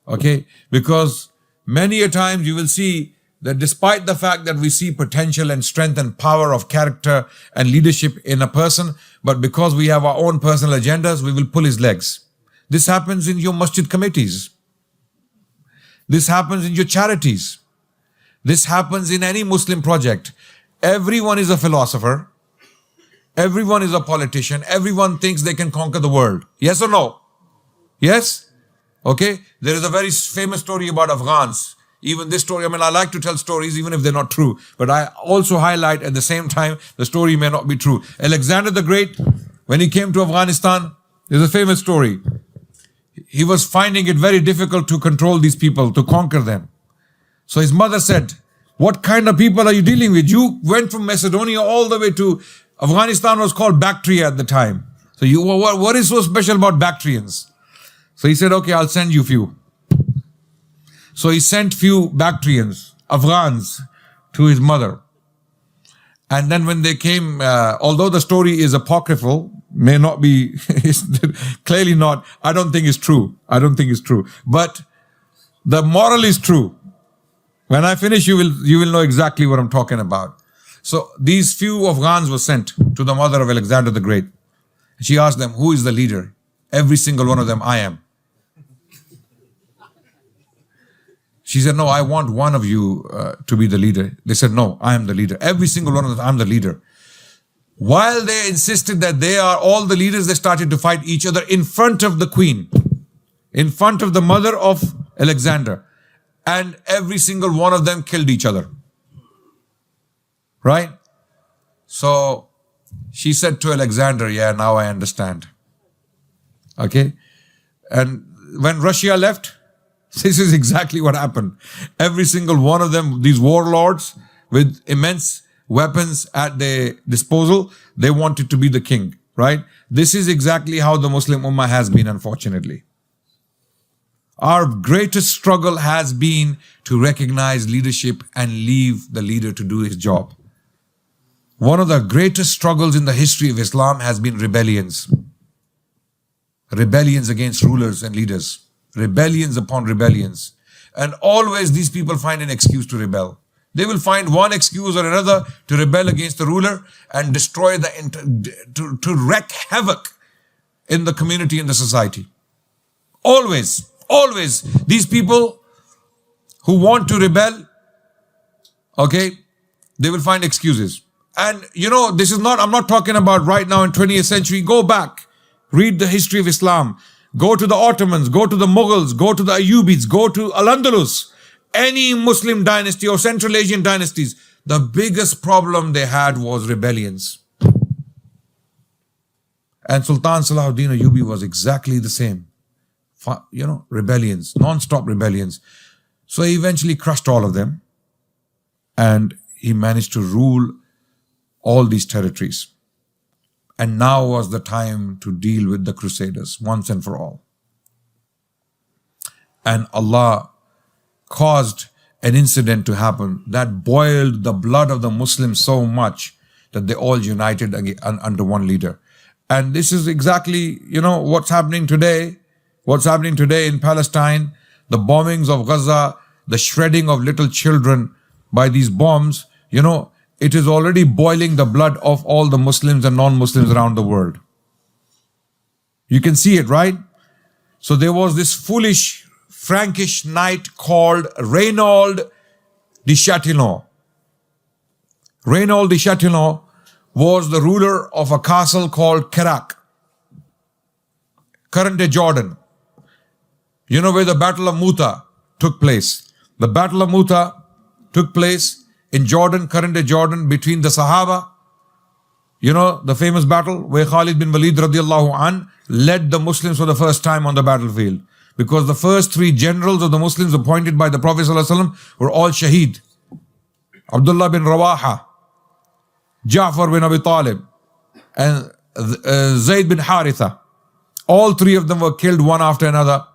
Okay? Because many a times you will see that despite the fact that we see potential and strength and power of character and leadership in a person, but because we have our own personal agendas, we will pull his legs. This happens in your masjid committees. This happens in your charities. This happens in any Muslim project. Everyone is a philosopher. Everyone is a politician. Everyone thinks they can conquer the world. Yes or no? Yes? Okay? There is a very famous story about Afghans. Even this story, I like to tell stories even if they're not true. But I also highlight at the same time, the story may not be true. Alexander the Great, when he came to Afghanistan, there's a famous story. He was finding it very difficult to control these people, to conquer them. So his mother said, what kind of people are you dealing with? You went from Macedonia all the way to Afghanistan, was called Bactria at the time. So what is so special about Bactrians? So he said, okay, I'll send you few. So he sent few Bactrians, Afghans, to his mother. And then when they came, although the story is apocryphal, may not be, clearly not, I don't think it's true. I don't think it's true. But the moral is true. When I finish, you will know exactly what I'm talking about. So these few Afghans were sent to the mother of Alexander the Great. She asked them, who is the leader? Every single one of them, I am. She said, no, I want one of you to be the leader. They said, no, I am the leader. Every single one of them, I'm the leader. While they insisted that they are all the leaders, they started to fight each other in front of the queen, in front of the mother of Alexander. And every single one of them killed each other. Right? So she said to Alexander, yeah, now I understand. Okay? And when Russia left, this is exactly what happened. Every single one of them, these warlords with immense weapons at their disposal, they wanted to be the king, right? This is exactly how the Muslim Ummah has been, unfortunately. Our greatest struggle has been to recognize leadership and leave the leader to do his job. One of the greatest struggles in the history of Islam has been rebellions. Rebellions against rulers and leaders. Rebellions upon rebellions. And always these people find an excuse to rebel. They will find one excuse or another to rebel against the ruler and destroy to wreak havoc in the community and the society. Always, always these people who want to rebel, okay, they will find excuses. And this is not, I'm not talking about right now in 20th century. Go back, read the history of Islam. Go to the Ottomans, go to the Mughals, go to the Ejubids, go to Al-Andalus. Any Muslim dynasty or Central Asian dynasties, the biggest problem they had was rebellions. And Sultan Salahudin Ejubi was exactly the same. Rebellions, non-stop rebellions. So he eventually crushed all of them. And he managed to rule all these territories. And now was the time to deal with the Crusaders once and for all. And Allah caused an incident to happen that boiled the blood of the Muslims so much that they all united under one leader. And this is exactly, what's happening today. What's happening today in Palestine, the bombings of Gaza, the shredding of little children by these bombs, it is already boiling the blood of all the Muslims and non-Muslims around the world. You can see it, right? So there was this foolish Frankish knight called Reynaud de Chatillon. Reynaud de Chatillon was the ruler of a castle called Kerak, current-day Jordan. You know where the Battle of Muta took place. The Battle of Muta took place in Jordan, current-day Jordan, between the Sahaba. The famous battle where Khalid bin Walid radiallahu an led the Muslims for the first time on the battlefield. Because the first three generals of the Muslims appointed by the Prophet ﷺ were all shaheed. Abdullah bin Rawaha, Ja'far bin Abi Talib, and Zayd bin Haritha. All three of them were killed one after another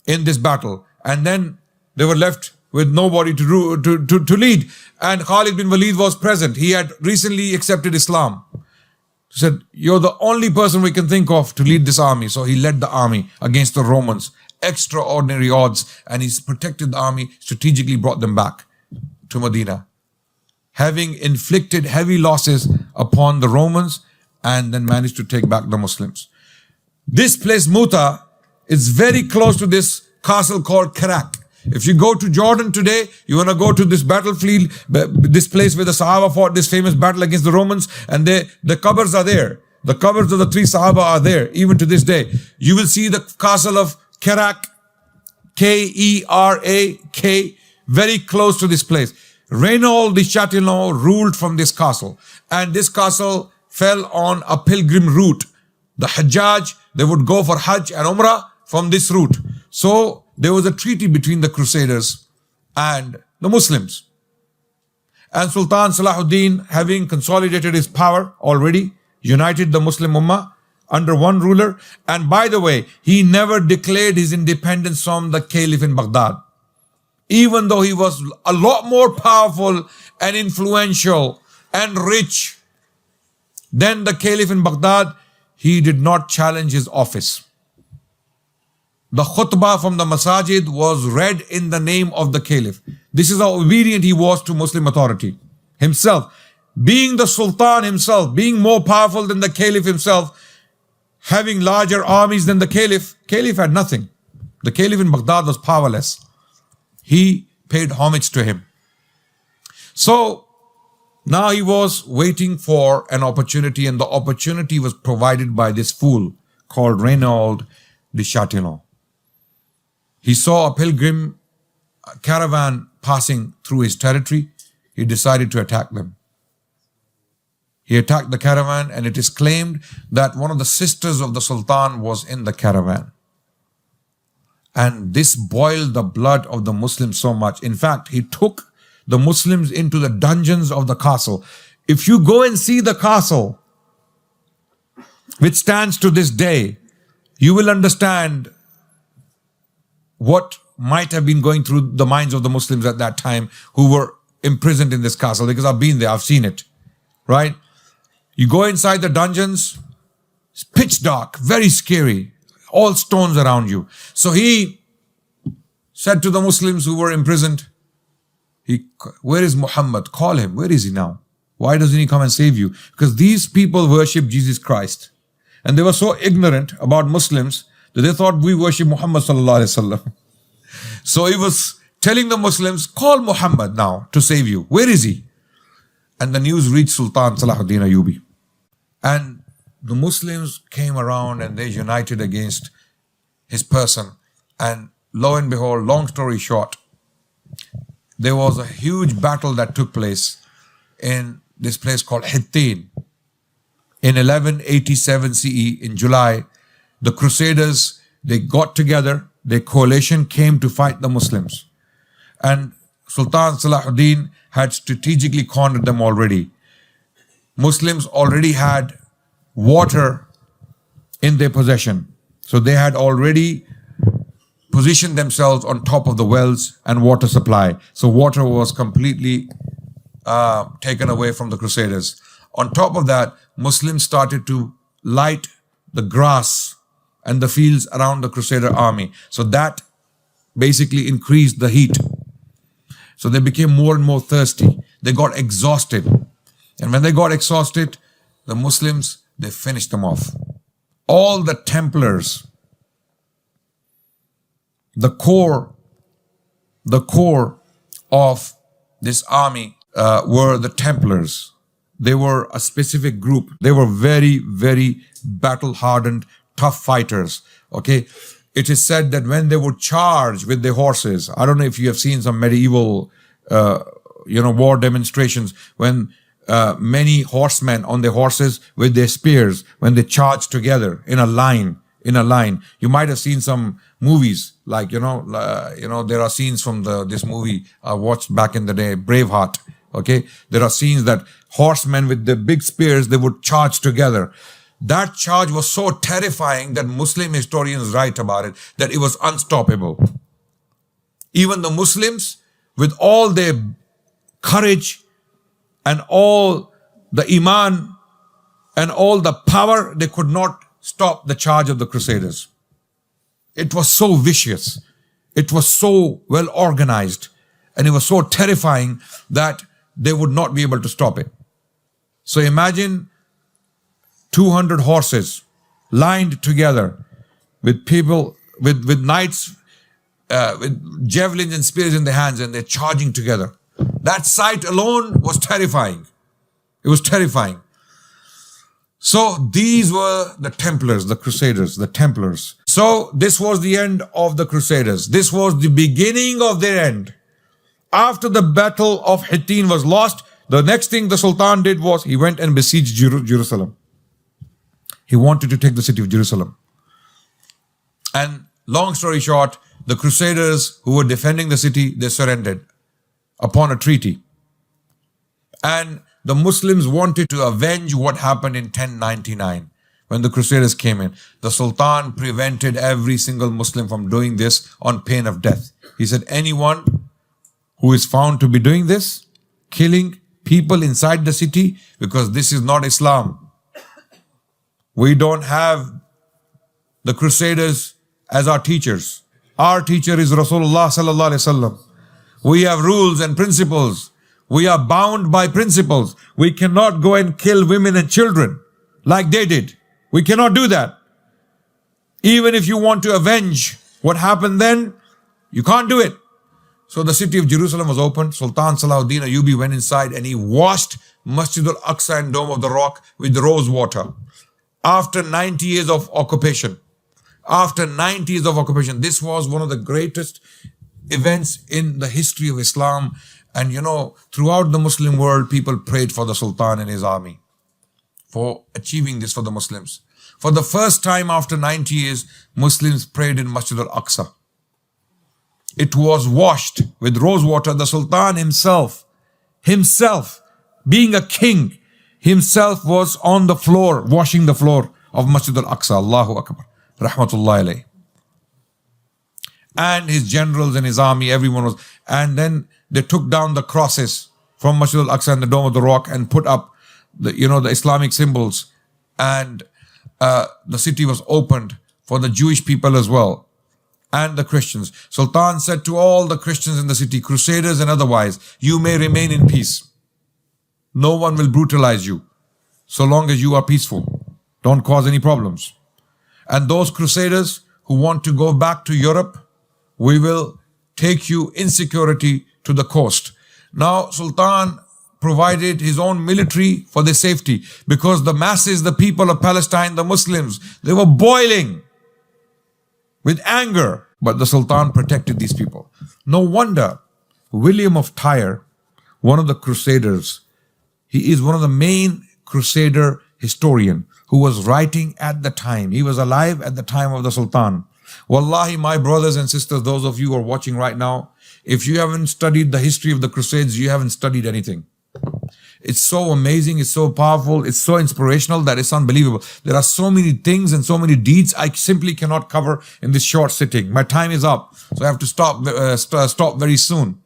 in this battle. And then they were left with nobody to lead. And Khalid bin Walid was present. He had recently accepted Islam. He said, you're the only person we can think of to lead this army. So he led the army against the Romans. Extraordinary odds. And he's protected the army, strategically brought them back to Medina, having inflicted heavy losses upon the Romans, and then managed to take back the Muslims. This place, Muta, is very close to this castle called Karak. If you go to Jordan today, you want to go to this battlefield, this place where the Sahaba fought this famous battle against the Romans, and the qabrs are there. The qabrs of the three Sahaba are there, even to this day. You will see the castle of Karak, Kerak, very close to this place. Reynaud de Chatillon ruled from this castle, and this castle fell on a pilgrim route. The Hajjaj, they would go for Hajj and Umrah from this route. So there was a treaty between the Crusaders and the Muslims. And Sultan Salahudin, having consolidated his power already, united the Muslim Ummah under one ruler. And by the way, he never declared his independence from the Caliph in Baghdad. Even though he was a lot more powerful and influential and rich than the Caliph in Baghdad, he did not challenge his office. The khutbah from the masajid was read in the name of the Caliph. This is how obedient he was to Muslim authority himself. Being the Sultan himself, being more powerful than the Caliph himself, having larger armies than the Caliph, Caliph had nothing. The Caliph in Baghdad was powerless. He paid homage to him. So now he was waiting for an opportunity, and the opportunity was provided by this fool called Reynaud de Chatillon. He saw a pilgrim caravan passing through his territory. He decided to attack them. He attacked the caravan, and it is claimed that one of the sisters of the Sultan was in the caravan. And this boiled the blood of the Muslims so much. In fact, he took the Muslims into the dungeons of the castle. If you go and see the castle, which stands to this day, you will understand what might have been going through the minds of the Muslims at that time who were imprisoned in this castle, because I've been there, I've seen it, right? You go inside the dungeons, it's pitch dark, very scary, all stones around you. So he said to the Muslims who were imprisoned, where is Muhammad? Call him. Where is he now? Why doesn't he come and save you? Because these people worship Jesus Christ. And they were so ignorant about Muslims that they thought we worship Muhammad sallallahu alaihi wasallam. So he was telling the Muslims, call Muhammad now to save you. Where is he? And the news reached Sultan Salahudin Ejubi. And the Muslims came around and they united against his person. And lo and behold, long story short, there was a huge battle that took place in this place called Hittin. In 1187 CE, in July, the Crusaders, they got together, their coalition came to fight the Muslims. And Sultan Salahudin had strategically cornered them already. Muslims already had water in their possession. So they had already positioned themselves on top of the wells and water supply. So water was completely taken away from the Crusaders. On top of that, Muslims started to light the grass and the fields around the Crusader army. So that basically increased the heat. So they became more and more thirsty. They got exhausted. And when they got exhausted, the Muslims, they finished them off. All the Templars, the core of this army were the Templars. They were a specific group. They were very, very battle-hardened, tough fighters. Okay, it is said that when they would charge with their horses, I don't know if you have seen some medieval, war demonstrations, when many horsemen on their horses with their spears, when they charge together in a line. You might have seen some movies like, there are scenes from this movie I watched back in the day, Braveheart, Okay, there are scenes that horsemen with the big spears, they would charge together. That charge was so terrifying that Muslim historians write about it, that it was unstoppable. Even the Muslims, with all their courage and all the iman and all the power, they could not stop the charge of the Crusaders. It was so vicious. It was so well organized. And it was so terrifying that they would not be able to stop it. So imagine 200 horses lined together with people, with knights, with javelins and spears in their hands, and they're charging together. That sight alone was terrifying. It was terrifying. So these were the Templars, the Crusaders, the Templars. So this was the end of the Crusaders. This was the beginning of their end. After the battle of Hittin was lost, the next thing the Sultan did was he went and besieged Jerusalem. He wanted to take the city of Jerusalem. And long story short, the Crusaders who were defending the city, they surrendered upon a treaty. And the Muslims wanted to avenge what happened in 1099 when the Crusaders came in. The Sultan prevented every single Muslim from doing this on pain of death. He said, anyone who is found to be doing this, killing people inside the city, because this is not Islam. We don't have the Crusaders as our teachers. Our teacher is Rasulullah sallallahu alaihi wasallam. We have rules and principles. We are bound by principles. We cannot go and kill women and children like they did. We cannot do that. Even if you want to avenge what happened then, you can't do it. So the city of Jerusalem was opened. Sultan Salahudin Ejubi went inside and he washed Masjid al-Aqsa and Dome of the Rock with rose water. After 90 years of occupation. After 90 years of occupation. This was one of the greatest events in the history of Islam. And throughout the Muslim world, people prayed for the Sultan and his army for achieving this for the Muslims. For the first time after 90 years, Muslims prayed in Masjid al-Aqsa. It was washed with rose water. The Sultan himself, being a king, himself was on the floor, washing the floor of Masjid al-Aqsa. Allahu Akbar. Rahmatullahi alayhi. And his generals and his army, everyone was. And then they took down the crosses from Masjid al-Aqsa and the Dome of the Rock and put up the Islamic symbols. And the city was opened for the Jewish people as well. And the Christians. Sultan said to all the Christians in the city, Crusaders and otherwise, you may remain in peace. No one will brutalize you so long as you are peaceful. Don't cause any problems. And those Crusaders who want to go back to Europe, we will take you in security to the coast. Now Sultan provided his own military for their safety because the masses, the people of Palestine, the Muslims, they were boiling with anger. But the Sultan protected these people. No wonder William of Tyre, one of the Crusaders, he is one of the main Crusader historian who was writing at the time. He was alive at the time of the Sultan. Wallahi, my brothers and sisters, those of you who are watching right now, if you haven't studied the history of the Crusades, you haven't studied anything. It's so amazing, it's so powerful, it's so inspirational that it's unbelievable. There are so many things and so many deeds I simply cannot cover in this short sitting. My time is up, so I have to stop very soon.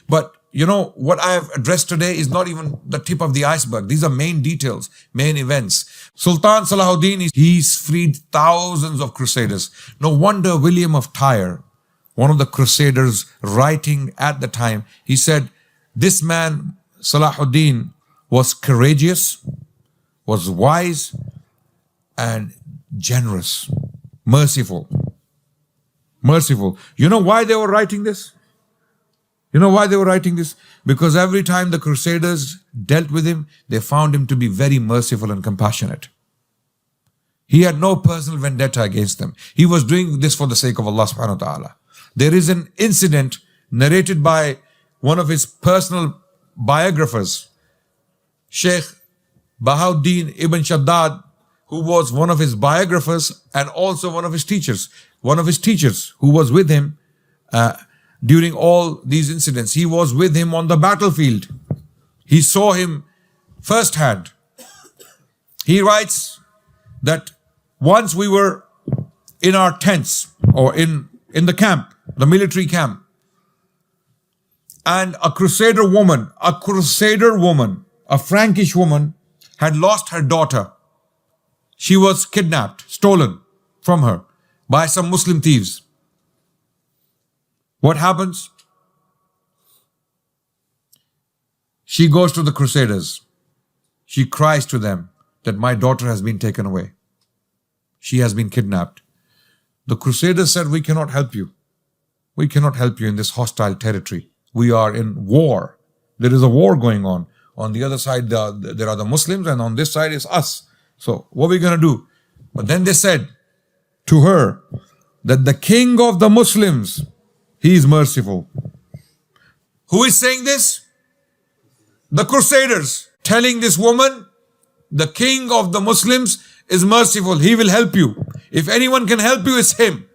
But what I have addressed today is not even the tip of the iceberg. These are main details, main events. Sultan Salahudin, he's freed thousands of Crusaders. No wonder William of Tyre, one of the Crusaders writing at the time, he said, this man, Salahudin, was courageous, was wise, and generous, merciful. Merciful. You know why they were writing this? Because every time the Crusaders dealt with him, they found him to be very merciful and compassionate. He had no personal vendetta against them. He was doing this for the sake of Allah subhanahu wa ta'ala. There is an incident narrated by one of his personal biographers, Sheikh Bahauddin Ibn Shaddad, who was one of his biographers and also one of his teachers. One of his teachers who was with him during all these incidents. He was with him on the battlefield. He saw him firsthand. He writes that once we were in our tents or in the camp, the military camp, and a crusader woman, a Frankish woman, had lost her daughter. She was kidnapped, stolen from her by some Muslim thieves. What happens? She goes to the crusaders. She cries to them that my daughter has been taken away. She has been kidnapped. The crusaders said, we cannot help you. We cannot help you in this hostile territory. We are in war. There is a war going on. On the other side, there are the Muslims, and on this side is us. So what are we going to do? But then they said to her that the king of the Muslims, he is merciful. Who is saying this? The crusaders telling this woman, the king of the Muslims is merciful. He will help you. If anyone can help you, it's him.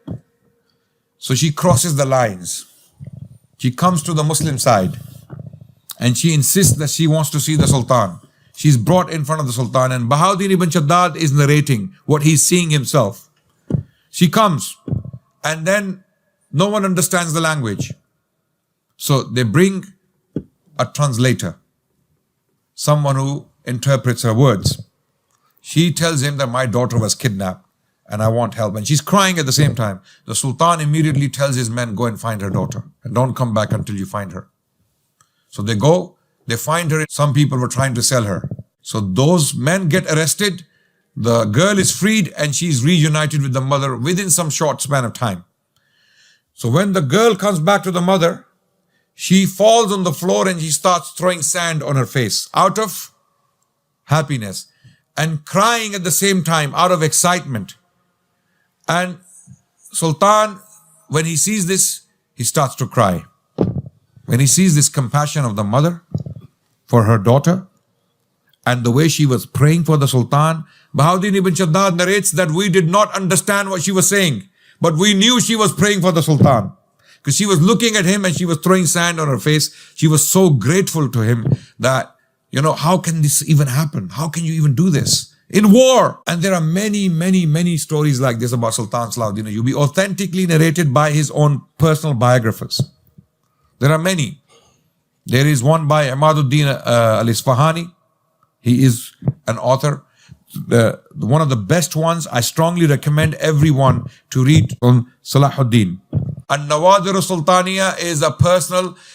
So she crosses the lines. She comes to the Muslim side and she insists that she wants to see the Sultan. She's brought in front of the Sultan, and Salahudin ibn Shaddad is narrating what he's seeing himself. She comes, and then no one understands the language. So they bring a translator, someone who interprets her words. She tells him that my daughter was kidnapped and I want help. And she's crying at the same time. The Sultan immediately tells his men, go and find her daughter and don't come back until you find her. So they go, they find her. Some people were trying to sell her. So those men get arrested. The girl is freed and she's reunited with the mother within some short span of time. So when the girl comes back to the mother, she falls on the floor and she starts throwing sand on her face out of happiness and crying at the same time out of excitement. And Sultan, when he sees this, he starts to cry. When he sees this compassion of the mother for her daughter and the way she was praying for the Sultan, Salahudin ibn Shaddad narrates that we did not understand what she was saying, but we knew she was praying for the Sultan because she was looking at him and she was throwing sand on her face. She was so grateful to him that, how can this even happen? How can you even do this? In war. And there are many stories like this about Sultan Salahudin Ejubi, authentically narrated by his own personal biographers. There are many. There is one by Ahmaduddin al-Isfahani. He is an author. One of the best ones. I strongly recommend everyone to read on Salahudin. An-Nawadir al-Sultaniya is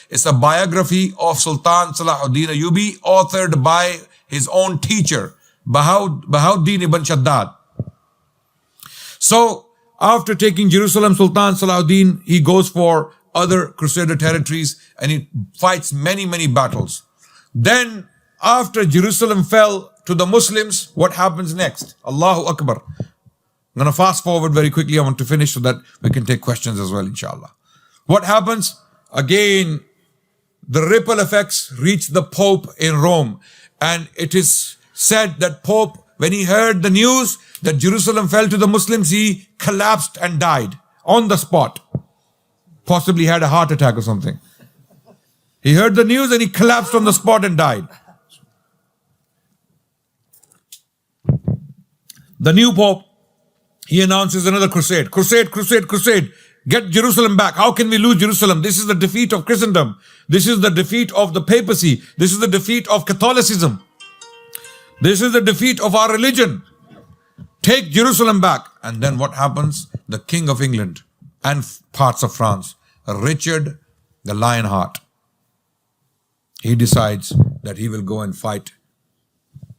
it's a biography of Sultan Salahudin Ejubi, authored by his own teacher, Salahudin ibn Shaddad. So, after taking Jerusalem, Sultan Salahudin, he goes for other Crusader territories and he fights many battles. Then, after Jerusalem fell to the Muslims, what happens next? Allahu Akbar. I'm going to fast forward very quickly. I want to finish so that we can take questions as well, inshallah. What happens? Again, the ripple effects reach the Pope in Rome. And it is said that Pope, when he heard the news that Jerusalem fell to the Muslims, he collapsed and died on the spot. Possibly had a heart attack or something. He heard the news and he collapsed on the spot and died. The new Pope, he announces another crusade. Crusade. Get Jerusalem back. How can we lose Jerusalem? This is the defeat of Christendom. This is the defeat of the papacy. This is the defeat of Catholicism. This is the defeat of our religion. Take Jerusalem back. And then what happens? The King of England and parts of France, Richard the Lionheart, he decides that he will go and fight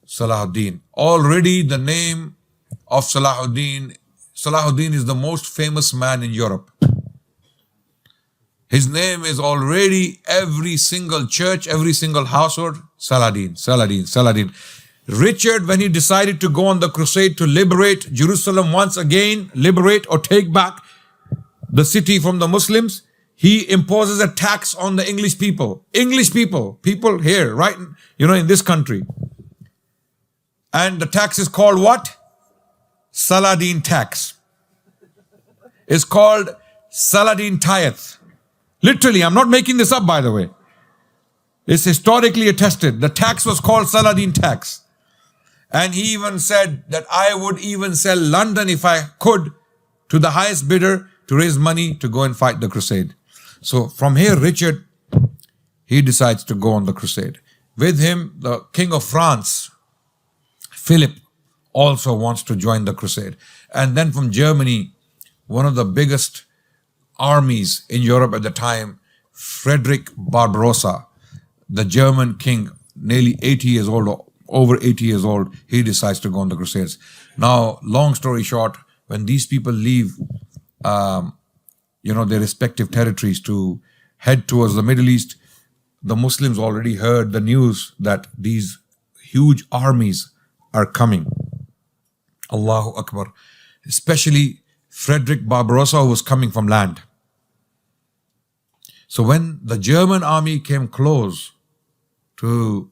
Salahudin. Already the name of Salahudin is the most famous man in Europe. His name is already every single church, every single household, Saladin. Richard, when he decided to go on the crusade to liberate Jerusalem once again, liberate or take back the city from the Muslims, he imposes a tax on the English people. People here, right, in this country. And the tax is called what? Saladin tax. It's called Saladin tithe. Literally, I'm not making this up, by the way. It's historically attested. The tax was called Salahudin tax. And he even said that I would even sell London if I could to the highest bidder to raise money to go and fight the crusade. So from here, Richard, he decides to go on the crusade. With him, the King of France, Philip, also wants to join the crusade. And then from Germany, one of the biggest armies in Europe at the time, Frederick Barbarossa, the German king, nearly 80 years old, over 80 years old, he decides to go on the crusades. Now, long story short, when these people leave, their respective territories to head towards the Middle East, the Muslims already heard the news that these huge armies are coming. Allahu Akbar. Especially Frederick Barbarossa, who was coming from land. So when the German army came close to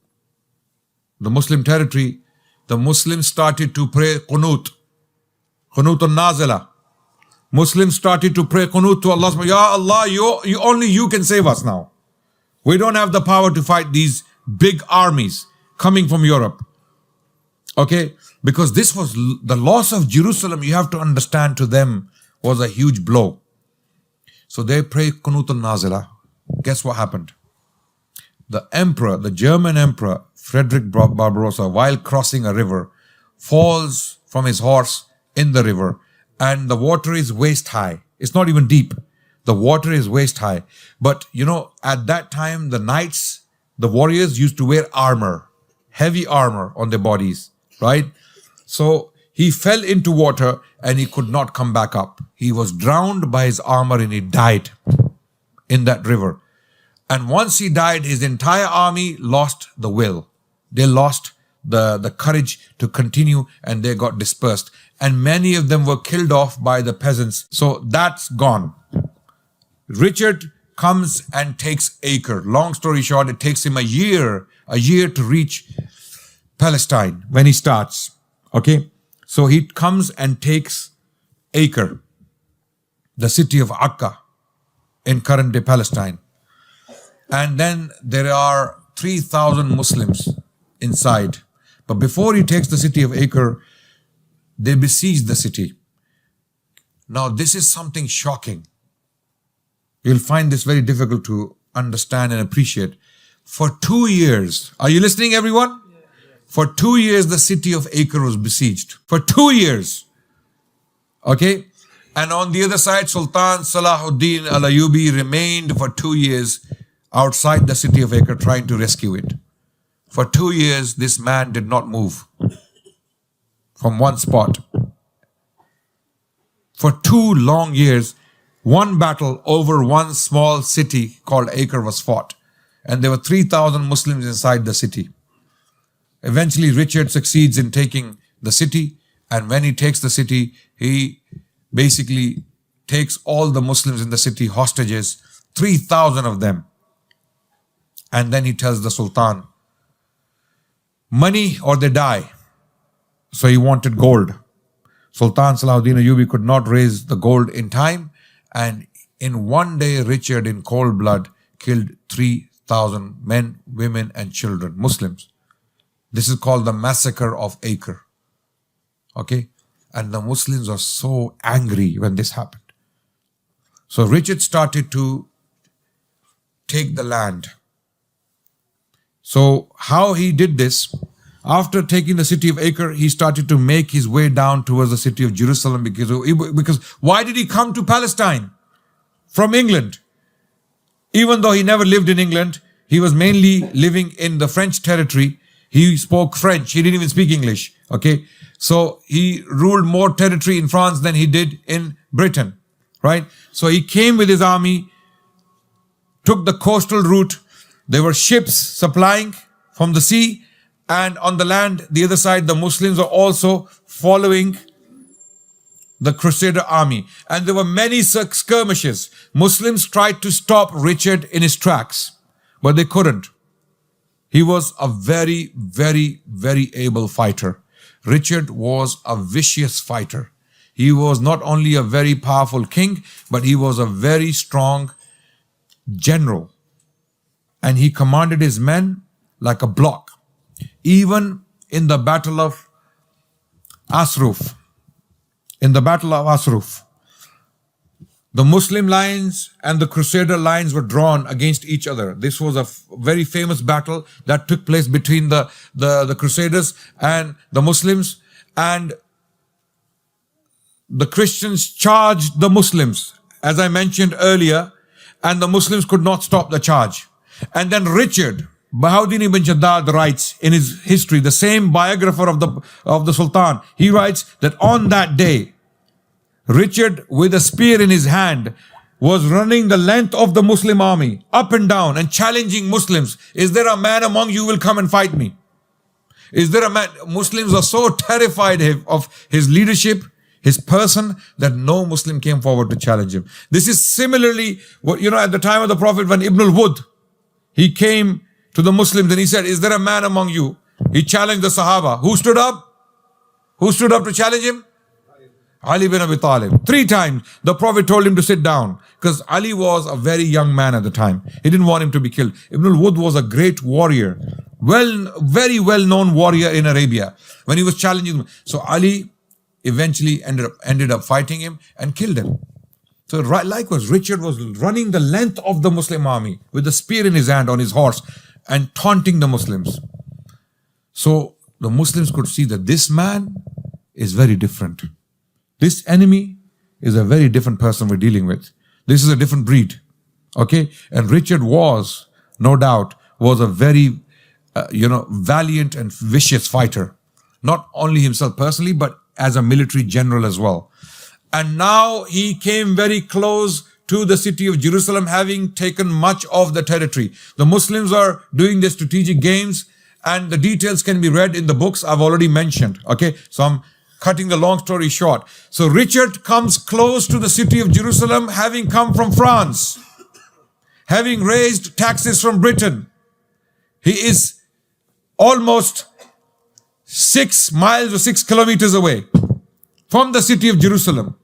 the Muslim territory, the Muslims started to pray qunut al-nazila. Muslims started to pray qunut to Allah. Ya Allah, only you can save us now. We don't have the power to fight these big armies coming from Europe. Okay? Because this was the loss of Jerusalem, you have to understand, to them was a huge blow. So they pray qunut al-nazila. Guess what happened? The emperor, the German emperor, Frederick Barbarossa, while crossing a river, falls from his horse in the river, and the water is waist high. It's not even deep. The water is waist high. But at that time, the knights, the warriors used to wear armor, heavy armor on their bodies, right? So he fell into water and he could not come back up. He was drowned by his armor and he died in that river. And once he died, his entire army lost the will. They lost the courage to continue, and they got dispersed. And many of them were killed off by the peasants. So that's gone. Richard comes and takes Acre. Long story short, it takes him a year to reach Palestine when he starts. Okay? So he comes and takes Acre, the city of Akka in current-day Palestine. And then there are 3,000 Muslims inside. But before he takes the city of Acre, they besiege the city. Now this is something shocking. You'll find this very difficult to understand and appreciate. For 2 years, are you listening, everyone? For 2 years, the city of Acre was besieged. For 2 years. Okay? And on the other side, Sultan Salahudin al-Ejubi remained for 2 years outside the city of Acre trying to rescue it. For 2 years, this man did not move from one spot. For 2 long years, one battle over one small city called Acre was fought. And there were 3,000 Muslims inside the city. Eventually, Richard succeeds in taking the city. And when he takes the city, he basically takes all the Muslims in the city hostages, 3,000 of them. And then he tells the Sultan, money or they die. So he wanted gold. Sultan Salahudin Ejubi could not raise the gold in time. And in one day, Richard, in cold blood, killed 3,000 men, women, and children, Muslims. This is called the massacre of Acre. Okay? And the Muslims are so angry when this happened. So Richard started to take the land. So how he did this, after taking the city of Acre, he started to make his way down towards the city of Jerusalem because why did he come to Palestine from England? Even though he never lived in England, he was mainly living in the French territory. He spoke French. He didn't even speak English. Okay. So he ruled more territory in France than he did in Britain. Right. So he came with his army, took the coastal route. There were ships supplying from the sea, and on the land, the other side, the Muslims are also following the Crusader army. And there were many skirmishes. Muslims tried to stop Richard in his tracks, but they couldn't. He was a very, very, very able fighter. Richard was a vicious fighter. He was not only a very powerful king, but he was a very strong general. and he commanded his men like a block. Even in the battle of Asruf, the Muslim lines and the Crusader lines were drawn against each other. This was a very famous battle that took place between the Crusaders and the Muslims, and the Christians charged the Muslims, as I mentioned earlier, and the Muslims could not stop the charge. And then Richard, Salahudin ibn Shaddad, writes in his history, the same biographer of the Sultan, he writes that on that day, Richard, with a spear in his hand, was running the length of the Muslim army, up and down, and challenging Muslims. Is there a man among you who will come and fight me? Is there a man? Muslims are so terrified of his leadership, his person, that no Muslim came forward to challenge him. This is similarly, at the time of the Prophet, when Ibn al-Wud, he came to the Muslims and he said, is there a man among you? He challenged the Sahaba. Who stood up? Who stood up to challenge him? Ali bin Abi Talib. 3 times the Prophet told him to sit down, because Ali was a very young man at the time. He didn't want him to be killed. Ibn al-Wud was a great warrior, very well-known warrior in Arabia. When he was challenging him, so Ali eventually ended up fighting him and killed him. So likewise, Richard was running the length of the Muslim army with a spear in his hand on his horse and taunting the Muslims. So the Muslims could see that this man is very different. This enemy is a very different person we're dealing with. This is a different breed. Okay? And Richard was, no doubt, was a very, valiant and vicious fighter. Not only himself personally, but as a military general as well. And now he came very close to the city of Jerusalem, having taken much of the territory. The Muslims are doing their strategic games, and the details can be read in the books I've already mentioned. Okay, so I'm cutting the long story short. So Richard comes close to the city of Jerusalem, having come from France, having raised taxes from Britain. He is almost 6 miles or 6 kilometers away from the city of Jerusalem.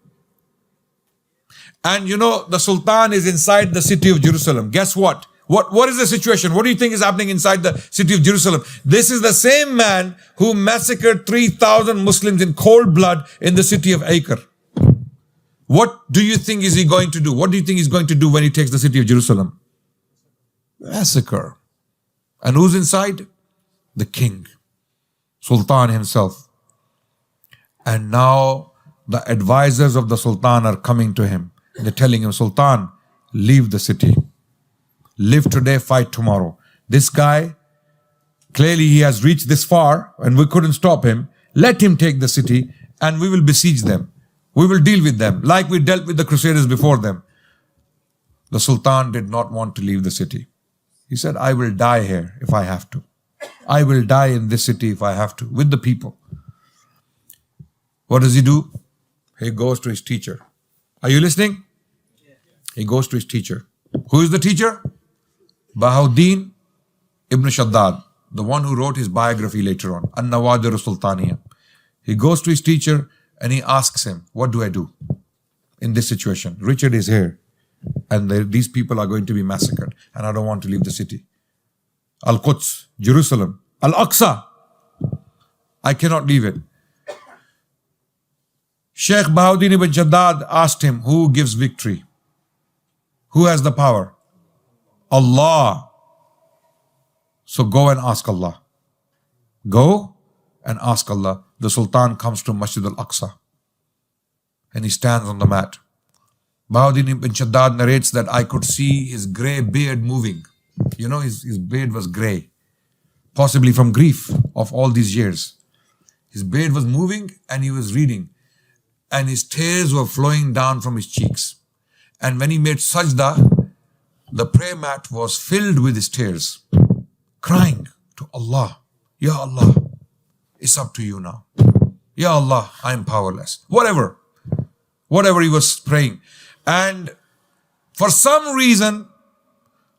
And the Sultan is inside the city of Jerusalem. Guess what? What is the situation? What do you think is happening inside the city of Jerusalem? This is the same man who massacred 3,000 Muslims in cold blood in the city of Acre. What do you think is he going to do? What do you think he's going to do when he takes the city of Jerusalem? Massacre. And who's inside? The king, Sultan himself. And now the advisors of the Sultan are coming to him. They're telling him, Sultan, leave the city. Live today, fight tomorrow. This guy, clearly he has reached this far and we couldn't stop him. Let him take the city and we will besiege them. We will deal with them like we dealt with the Crusaders before them. The Sultan did not want to leave the city. He said, I will die here if I have to. I will die in this city if I have to, with the people. What does he do? He goes to his teacher. Are you listening? He goes to his teacher. Who is the teacher? Salahudin ibn Shaddad, the one who wrote his biography later on, An-Nawadir Sultaniya. He goes to his teacher and he asks him, what do I do in this situation? Richard is here and these people are going to be massacred and I don't want to leave the city. Al-Quds, Jerusalem, Al-Aqsa, I cannot leave it. Sheikh Salahudin ibn Shaddad asked him, who gives victory? Who has the power? Allah. So go and ask Allah. Go and ask Allah. The Sultan comes to Masjid al-Aqsa and he stands on the mat. Salahudin ibn Shaddad narrates that I could see his grey beard moving. His beard was grey, possibly from grief of all these years. His beard was moving and he was reading, and his tears were flowing down from his cheeks. And when he made sajda, the prayer mat was filled with his tears, crying to Allah, Ya Allah, it's up to you now. Ya Allah, I am powerless. Whatever he was praying. And for some reason,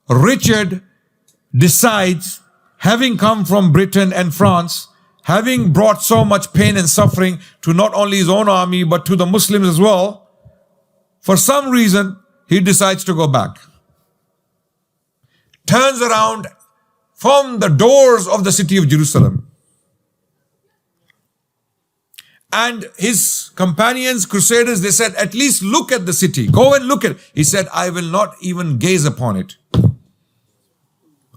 Richard decides, having come from Britain and France, having brought so much pain and suffering to not only his own army, but to the Muslims as well, for some reason, he decides to go back. turns around from the doors of the city of Jerusalem. And his companions, crusaders, they said, at least look at the city. Go and look at it. He said, I will not even gaze upon it.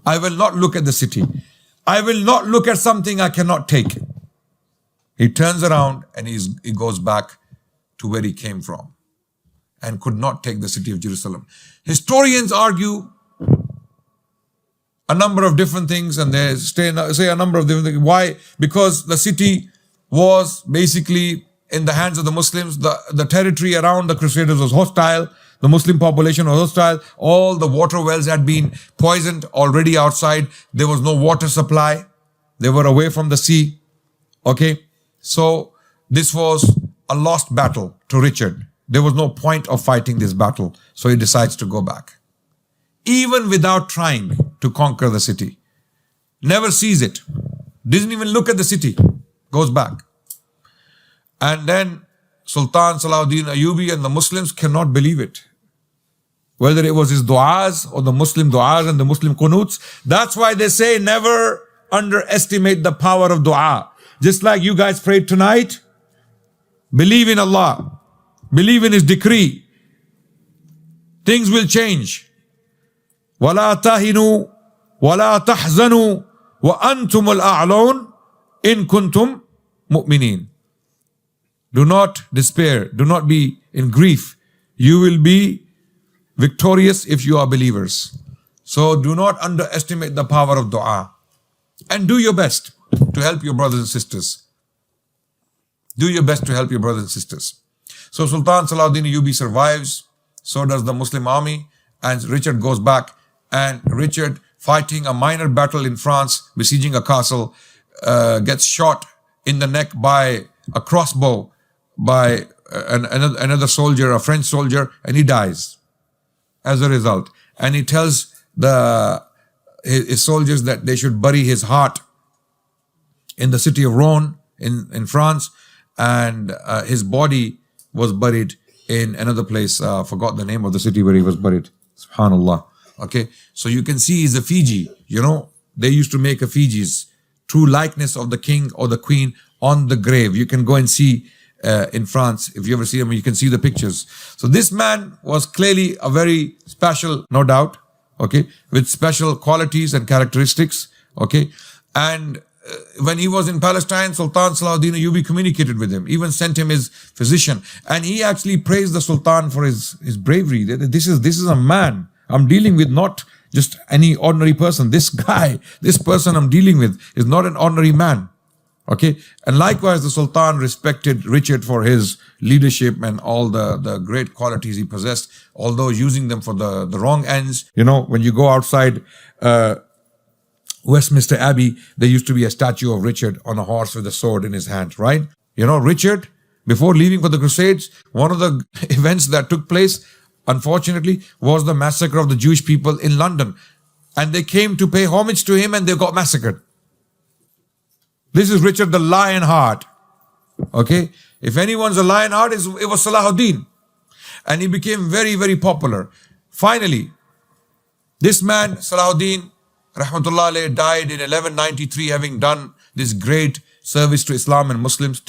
I will not look at the city. I will not look at something I cannot take. He turns around and he goes back to where he came from and could not take the city of Jerusalem. Historians argue a number of different things, and they say a number of different things. Why? Because the city was basically in the hands of the Muslims. The territory around the Crusaders was hostile. The Muslim population was hostile. All the water wells had been poisoned already outside. There was no water supply. They were away from the sea. Okay. So this was a lost battle to Richard. There was no point of fighting this battle. So he decides to go back. Even without trying to conquer the city. Never sees it. Doesn't even look at the city. Goes back. And then Sultan Salahudin Ejubi and the Muslims cannot believe it. Whether it was his du'as or the Muslim du'as and the Muslim qunuts. That's why they say never underestimate the power of du'a. Just like you guys prayed tonight. Believe in Allah. Believe in His decree. Things will change. وَلَا تَهِنُوا وَلَا تَحْزَنُوا وَأَنْتُمُ الْأَعْلَوْنَ إِن كُنْتُمْ مُؤْمِنِينَ. Do not despair. Do not be in grief. You will be victorious if you are believers. So do not underestimate the power of dua. And do your best to help your brothers and sisters. Do your best to help your brothers and sisters. So Sultan Salahudin Ejubi survives. So does the Muslim army. And Richard goes back. And Richard, fighting a minor battle in France, besieging a castle, gets shot in the neck by a crossbow by another soldier, a French soldier, and he dies as a result. And he tells his soldiers that they should bury his heart in the city of Rouen in France, and his body was buried in another place. Forgot the name of the city where he was buried. Subhanallah. Okay, so you can see he's a Fiji. You know, they used to make effigies, true likeness of the king or the queen on the grave. You can go and see in France. If you ever see them, you can see the pictures. So this man was clearly a very special, no doubt, okay, with special qualities and characteristics, okay. And when he was in Palestine, Sultan Salahudin Ejubi communicated with him, even sent him his physician. And he actually praised the Sultan for his bravery. This is a man I'm dealing with, not just any ordinary person. This guy, this person I'm dealing with is not an ordinary man. Okay. And likewise, the Sultan respected Richard for his leadership and all the great qualities he possessed, although using them for the wrong ends. You know, when you go outside Westminster Abbey, there used to be a statue of Richard on a horse with a sword in his hand, right? You know, Richard, before leaving for the Crusades, one of the events that took place, unfortunately, was the massacre of the Jewish people in London. And they came to pay homage to him and they got massacred. This is Richard the Lionheart. Okay? If anyone's a Lionheart, it was Salahudin. And he became very, very popular. Finally, this man, Salahudin, Rahmatullah alayhi, died in 1193, having done this great service to Islam and Muslims,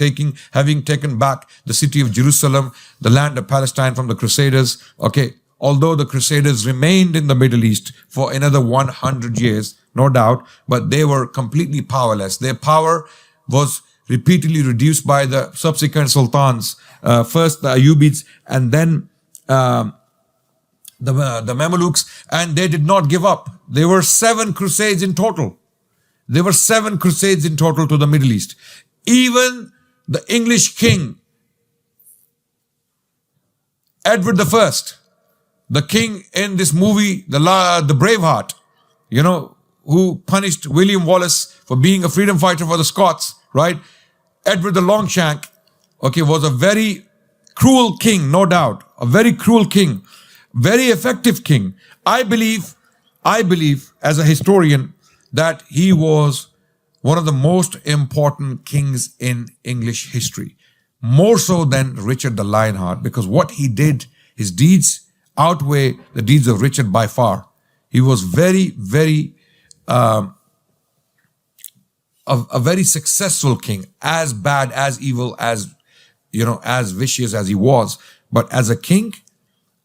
having taken back the city of Jerusalem, the land of Palestine from the Crusaders. Okay, although the Crusaders remained in the Middle East for another 100 years, no doubt, but they were completely powerless. Their power was repeatedly reduced by the subsequent sultans, first the Ayyubids and then the Mamelukes, and they did not give up. There were 7 crusades in total. There were 7 crusades in total to the Middle East. Even the English king, Edward I, the king in this movie, the Braveheart, you know, who punished William Wallace for being a freedom fighter for the Scots, right? Edward the Longshank, okay, was a very cruel king, no doubt. A very cruel king. Very effective king. I believe as a historian that he was one of the most important kings in English history. More so than Richard the Lionheart, because what he did, his deeds outweigh the deeds of Richard by far. He was a very successful king, as bad, as evil, as as vicious as he was. But as a king,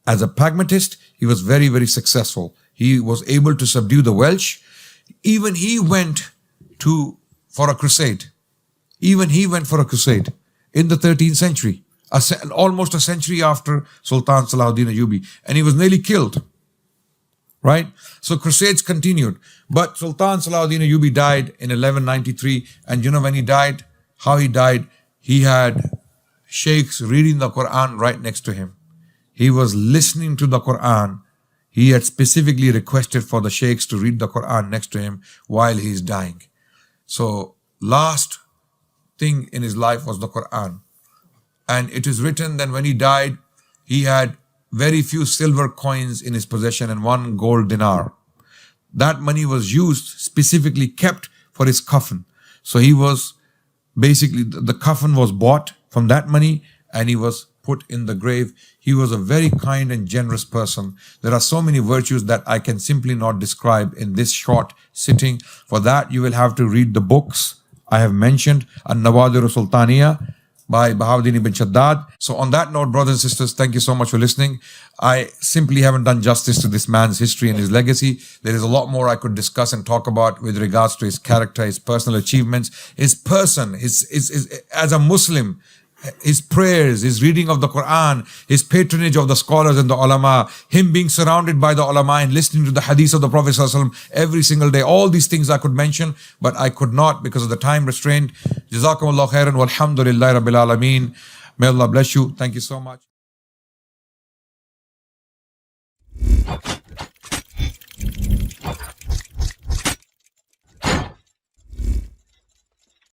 as a pragmatist, he was very, very successful. He was able to subdue the Welsh. Even he went for a crusade. Even he went for a crusade in the 13th century, almost a century after Sultan Salahudin Ejubi, and he was nearly killed. Right? So crusades continued. But Sultan Salahudin Ejubi died in 1193, and when he died, how he died, he had sheikhs reading the Quran right next to him. He was listening to the Quran. He had specifically requested for the sheikhs to read the Quran next to him while he is dying. So last thing in his life was the Quran. And it is written that when he died, he had very few silver coins in his possession and 1 gold dinar. That money was used, specifically kept for his coffin. So he was basically, the coffin was bought from that money and he was put in the grave. He was a very kind and generous person. There are so many virtues that I can simply not describe in this short sitting. For that, you will have to read the books I have mentioned, An-Nawadir Sultaniya by Bahauddin ibn Shaddad. So on that note, brothers and sisters, thank you so much for listening. I simply haven't done justice to this man's history and his legacy. There is a lot more I could discuss and talk about with regards to his character, his personal achievements, his person, his as a Muslim, his prayers, his reading of the Quran, his patronage of the scholars and the ulama, him being surrounded by the ulama and listening to the hadith of the Prophet ﷺ every single day. All these things I could mention, but I could not because of the time restraint. Jazakumullah khairan walhamdulillahi rabbil alameen. May Allah bless you. Thank you so much.